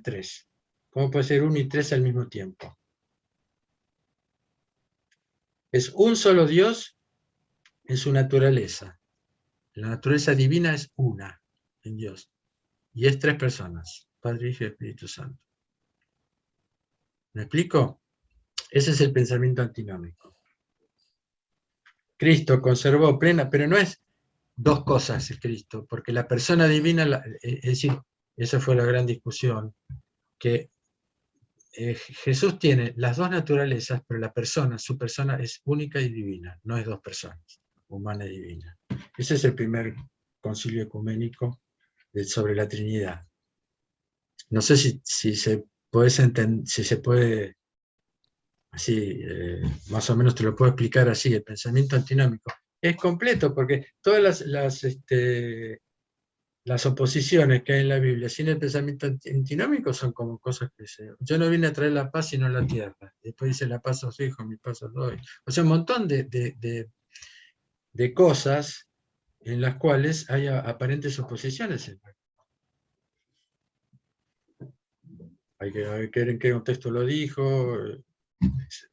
tres? ¿Cómo puede ser uno y tres al mismo tiempo? Es un solo Dios en su naturaleza. La naturaleza divina es una en Dios. Y es tres personas, Padre, Hijo y Espíritu Santo. ¿Me explico? Ese es el pensamiento antinómico. Cristo conservó plena, pero no es dos cosas es Cristo, porque la persona divina, es decir, esa fue la gran discusión, que Jesús tiene las dos naturalezas, pero la persona, su persona es única y divina, no es dos personas, humana y divina. Ese es el primer concilio ecuménico sobre la Trinidad. No sé si se puede, así, más o menos te lo puedo explicar así, el pensamiento antinómico. Es completo, porque todas las oposiciones que hay en la Biblia sin el pensamiento antinómico son como cosas que yo no vine a traer la paz sino la tierra. Después dice la paz os dejo, mi paz os doy. O sea, un montón de cosas en las cuales hay aparentes oposiciones. Hay que ver en qué contexto lo dijo, etc.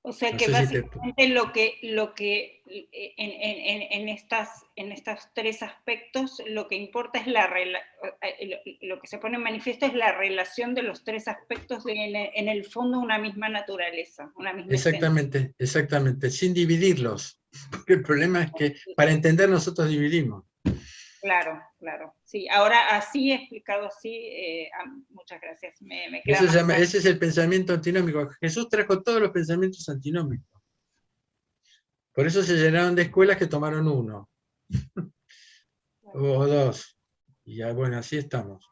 O sea No que sé básicamente lo que en estos tres aspectos lo que importa es lo que se pone en manifiesto es la relación de los tres aspectos en el fondo una misma naturaleza, una misma Exactamente, exactamente, sin dividirlos. Porque el problema es que para entender nosotros dividimos. Claro, claro. Sí, ahora así explicado así, muchas gracias. Me queda Eso más claro. ese es el pensamiento antinómico. Jesús trajo todos los pensamientos antinómicos. Por eso se llenaron de escuelas que tomaron uno. O dos. Y ya, bueno, así estamos.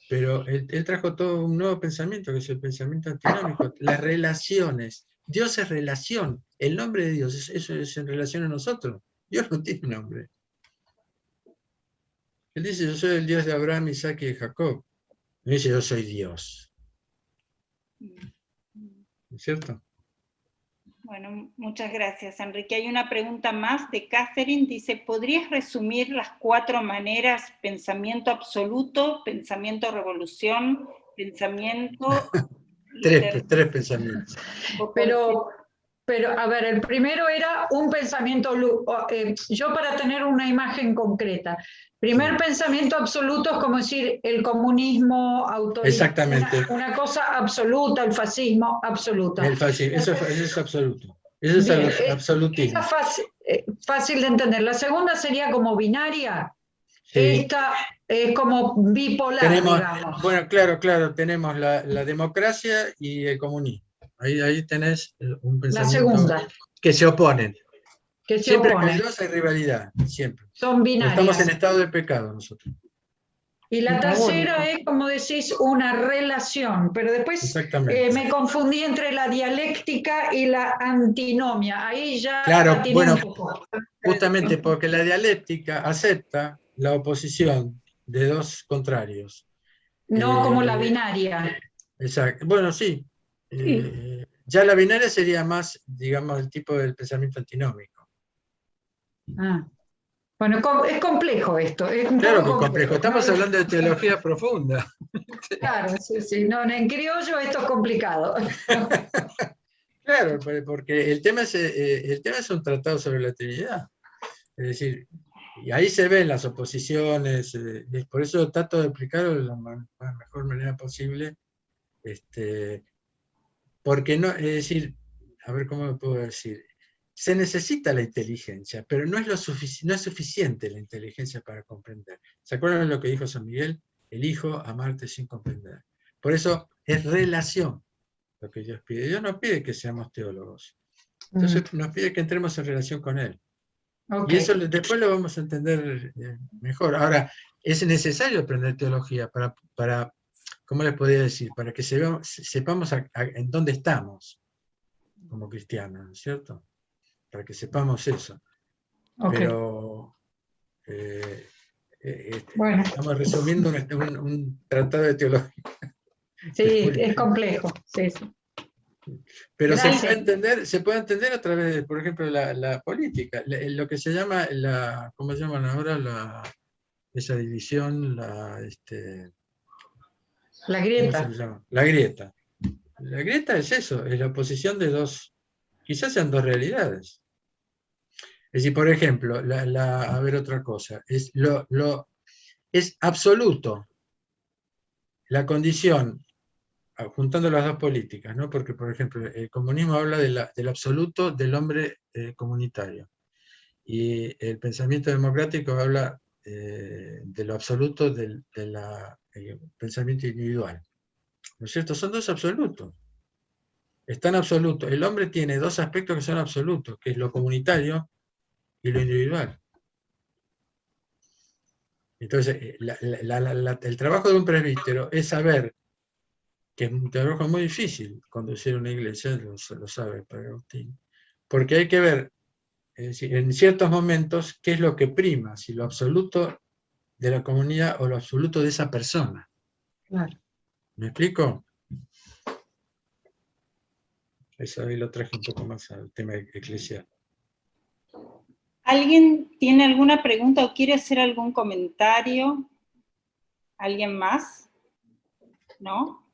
Pero él trajo todo un nuevo pensamiento, que es el pensamiento antinómico. Las relaciones. Dios es relación. El nombre de Dios, eso es en relación a nosotros. Dios no tiene nombre. Él dice, yo soy el Dios de Abraham, Isaac y de Jacob. No dice, yo soy Dios. ¿No es cierto? Bueno, muchas gracias, Enrique. Hay una pregunta más de Catherine. Dice, ¿podrías resumir las 4 maneras? Pensamiento absoluto, pensamiento revolución, pensamiento... Tres pensamientos. Pero, a ver, el primero era un pensamiento, yo para tener una imagen concreta, primer pensamiento absoluto es como decir el comunismo, Exactamente. una cosa absoluta, el fascismo absoluta. Eso es absoluto. Eso es absolutismo. Esa fácil de entender. La segunda sería como binaria. Sí. Esta es como bipolar, digamos. Bueno, claro, tenemos la democracia y el comunismo. Ahí tenés un pensamiento La segunda. que se oponen. Que se Siempre oponen. con Dios hay rivalidad, siempre. Son binarias. Estamos en estado de pecado nosotros. Y la tercera es, como decís, una relación, pero después me confundí entre la dialéctica y la antinomia. Ahí ya... Claro, bueno, justamente porque la dialéctica acepta la oposición de dos contrarios. No como la binaria. Exacto. Bueno, sí. Ya la binaria sería más, digamos, el tipo del pensamiento antinómico. Bueno, es complejo esto. Claro que es complejo. Estamos hablando de teología profunda. Claro, sí. No, en criollo esto es complicado. Claro, porque el tema es un tratado sobre la Trinidad. Es decir, y ahí se ven las oposiciones, por eso trato de explicarlo de la mejor manera posible, porque no, es decir, a ver cómo lo puedo decir, se necesita la inteligencia, pero no es suficiente la inteligencia para comprender. ¿Se acuerdan de lo que dijo San Miguel? Elijo amarte sin comprender. Por eso es relación lo que Dios pide. Dios nos pide que seamos teólogos. Entonces nos pide que entremos en relación con Él. Okay. Y eso después lo vamos a entender mejor. Ahora, es necesario aprender teología para ¿cómo les podría decir? Para que sepamos en dónde estamos como cristianos, ¿no es cierto? Para que sepamos eso. Ok. Pero Bueno, estamos resumiendo un tratado de teología. sí, es complejo. Sí, sí. Pero Gracias. se puede entender a través de, por ejemplo, la política, lo que se llama, ¿cómo se llaman ahora? Esa división, La ¿cómo se grieta. llama? La grieta. La grieta es eso, es la oposición de quizás sean dos realidades. Es decir, por ejemplo, a ver otra cosa, es absoluto la condición, juntando las dos políticas, ¿no? Porque, por ejemplo, el comunismo habla del absoluto del hombre comunitario, y el pensamiento democrático habla de lo absoluto del pensamiento individual. ¿No es cierto? Son dos absolutos. Es tan absoluto. El hombre tiene dos aspectos que son absolutos, que es lo comunitario y lo individual. Entonces, el trabajo de un presbítero es saber, que es un trabajo muy difícil conducir una iglesia, lo sabe Padre Agustín, porque hay que ver, es decir, en ciertos momentos, qué es lo que prima, si lo absoluto de la comunidad o lo absoluto de esa persona. Claro. ¿Me explico? Eso ahí lo traje un poco más al tema eclesial. ¿Alguien tiene alguna pregunta o quiere hacer algún comentario? ¿Alguien más? ¿No?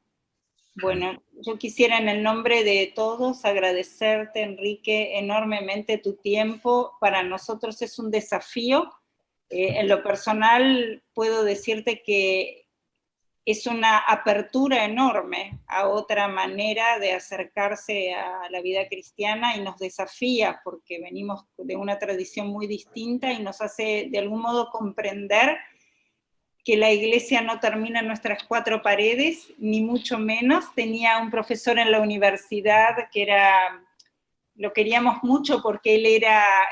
Bueno, yo quisiera en el nombre de todos agradecerte, Enrique, enormemente tu tiempo. Para nosotros es un desafío. En lo personal puedo decirte que es una apertura enorme a otra manera de acercarse a la vida cristiana y nos desafía porque venimos de una tradición muy distinta y nos hace de algún modo comprender que la iglesia no termina en nuestras cuatro paredes, ni mucho menos. Tenía un profesor en la universidad que lo queríamos mucho porque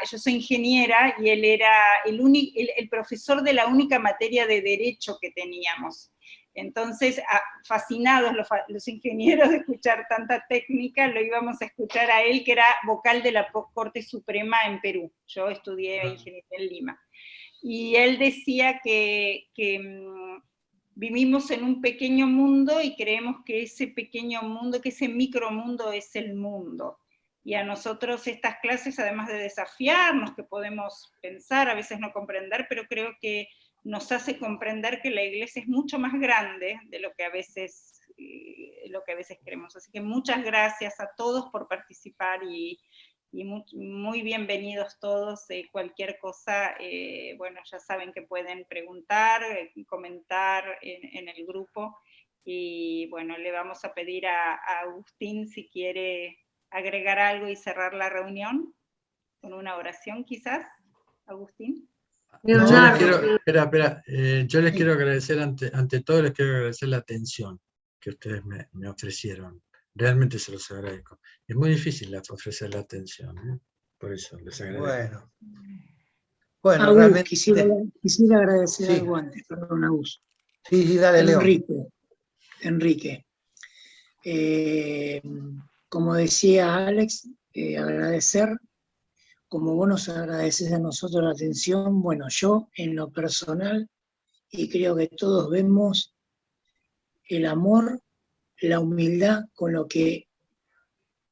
yo soy ingeniera y él era el profesor de la única materia de derecho que teníamos. Entonces, fascinados los ingenieros de escuchar tanta técnica, lo íbamos a escuchar a él, que era vocal de la Corte Suprema en Perú. Yo estudié ingeniería en Lima. Y él decía que vivimos en un pequeño mundo y creemos que ese pequeño mundo, que ese micromundo es el mundo. Y a nosotros estas clases, además de desafiarnos, que podemos pensar, a veces no comprender, pero creo que nos hace comprender que la iglesia es mucho más grande de lo que a veces creemos. Así que muchas gracias a todos por participar y muy bienvenidos todos. Cualquier cosa, bueno, ya saben que pueden preguntar, comentar en el grupo. Y bueno, le vamos a pedir a Agustín si quiere agregar algo y cerrar la reunión con una oración quizás. Agustín. Yo les quiero agradecer, ante todo les quiero agradecer la atención que ustedes me ofrecieron. Realmente se los agradezco. Es muy difícil ofrecer la atención, ¿eh? Por eso les agradezco. Bueno, realmente... Quisiera agradecer algo antes, perdón, Agus. Sí, dale, Leo. Enrique. Como decía Alex, agradecer, como vos nos agradeces a nosotros la atención, bueno, yo en lo personal, y creo que todos vemos el amor, la humildad con lo que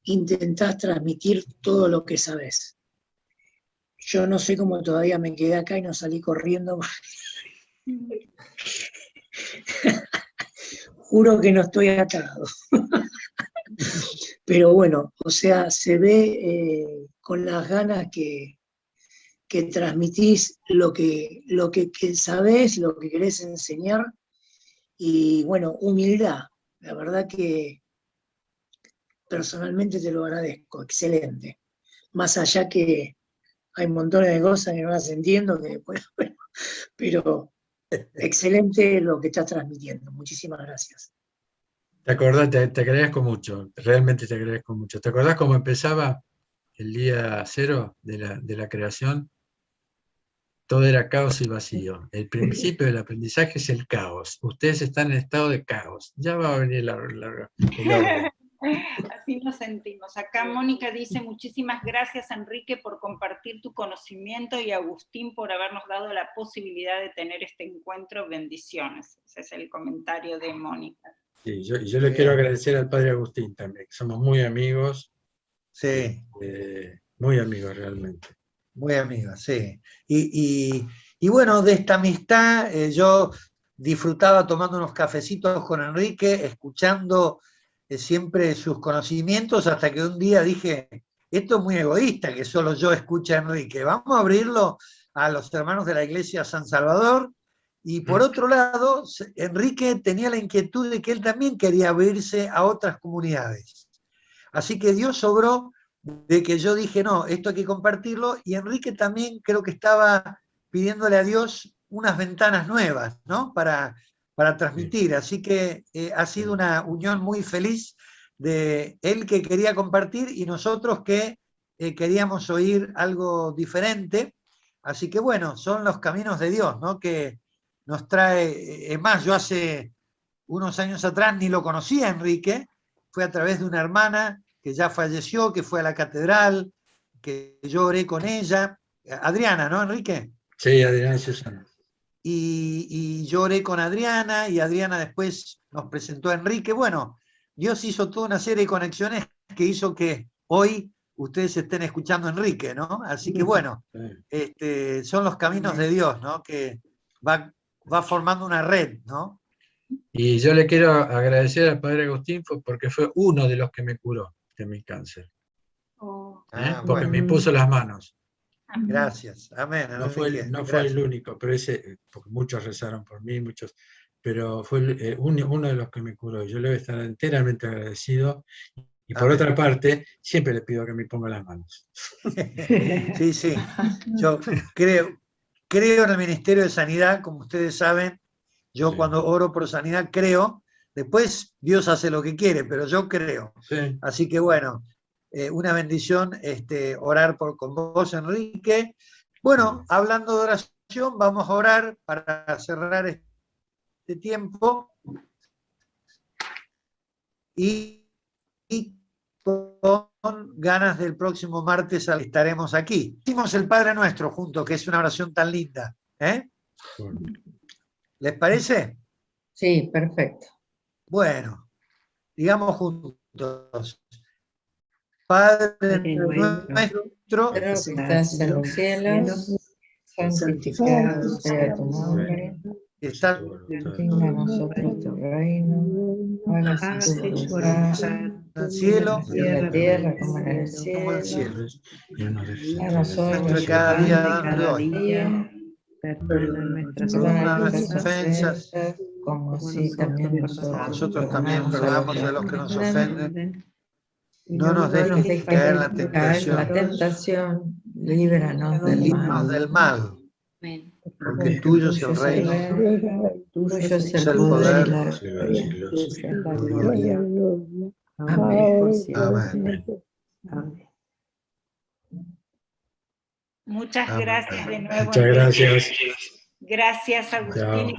intentás transmitir todo lo que sabés. Yo no sé cómo todavía me quedé acá y no salí corriendo. Juro que no estoy atado. Pero bueno, o sea, se ve con las ganas que transmitís lo que sabés, lo que querés enseñar, y bueno, humildad. La verdad que personalmente te lo agradezco, excelente. Más allá que hay montones de cosas que no las entiendo, bueno, pero excelente lo que estás transmitiendo. Muchísimas gracias. ¿Te acordás? Te agradezco mucho, realmente te agradezco mucho. ¿Te acordás cómo empezaba el día cero de la creación? todo era caos y vacío. El principio del aprendizaje es el caos. Ustedes están en estado de caos. Ya va a venir el orden. Así nos sentimos. Acá Mónica dice, muchísimas gracias Enrique por compartir tu conocimiento y Agustín por habernos dado la posibilidad de tener este encuentro. Bendiciones. Ese es el comentario de Mónica. Sí, yo le quiero agradecer al padre Agustín también, que somos muy amigos. Sí. Muy amigos realmente. Muy amigos, sí. Y bueno, de esta amistad yo disfrutaba tomando unos cafecitos con Enrique, escuchando siempre sus conocimientos, hasta que un día dije, esto es muy egoísta, que solo yo escuche a Enrique, vamos a abrirlo a los hermanos de la Iglesia San Salvador. Y por otro lado, Enrique tenía la inquietud de que él también quería abrirse a otras comunidades. Así que Dios obró de que yo dije, no, esto hay que compartirlo, y Enrique también creo que estaba pidiéndole a Dios unas ventanas nuevas, ¿no? Para transmitir. Así que ha sido una unión muy feliz de él que quería compartir y nosotros que queríamos oír algo diferente. Así que bueno, son los caminos de Dios, ¿no? Que nos trae, es más, yo hace unos años atrás ni lo conocía a Enrique, fue a través de una hermana que ya falleció, que fue a la catedral, que yo oré con ella, Adriana, ¿no, Enrique? Sí, Adriana y Susana. Y yo oré con Adriana, y Adriana después nos presentó a Enrique. Bueno, Dios hizo toda una serie de conexiones que hizo que hoy ustedes estén escuchando a Enrique, ¿no? Así que bueno, son los caminos de Dios, ¿no? Que va formando una red, ¿no? Y yo le quiero agradecer al padre Agustín porque fue uno de los que me curó de mi cáncer. Porque bueno. me puso las manos. Gracias, amén. No fue el único, pero porque muchos rezaron por mí, pero fue uno de los que me curó. Yo le voy a estar enteramente agradecido. Y por otra parte, siempre le pido que me ponga las manos. Sí, sí. Yo creo en el Ministerio de Sanidad, como ustedes saben. Yo cuando oro por sanidad creo, después Dios hace lo que quiere, pero yo creo. Sí. Así que bueno, una bendición orar con vos, Enrique. Bueno, hablando de oración, vamos a orar para cerrar este tiempo. Y con ganas del próximo martes estaremos aquí. Hicimos el Padre Nuestro juntos, que es una oración tan linda. ¿Les parece? Sí, perfecto. Bueno, digamos juntos. Padre nuestro, que estás en los cielos, santificado sea tu nombre. Está Venga a nosotros tu reino. Hágase tu voluntad en el cielo, en la tierra como en el cielo. Danos hoy nuestro cada día pan dando cada hoy. día. Perdona nuestras ofensas, como así también Nosotros también perdonamos a los que nos ofenden. No nos dejes dejes caer en la la tentación, líbranos del mal. Porque tuyo es el reino, tuyo es el el poder, poder y la gloria. Amén. Amén. Muchas gracias de nuevo. Muchas gracias. Gracias, Agustín.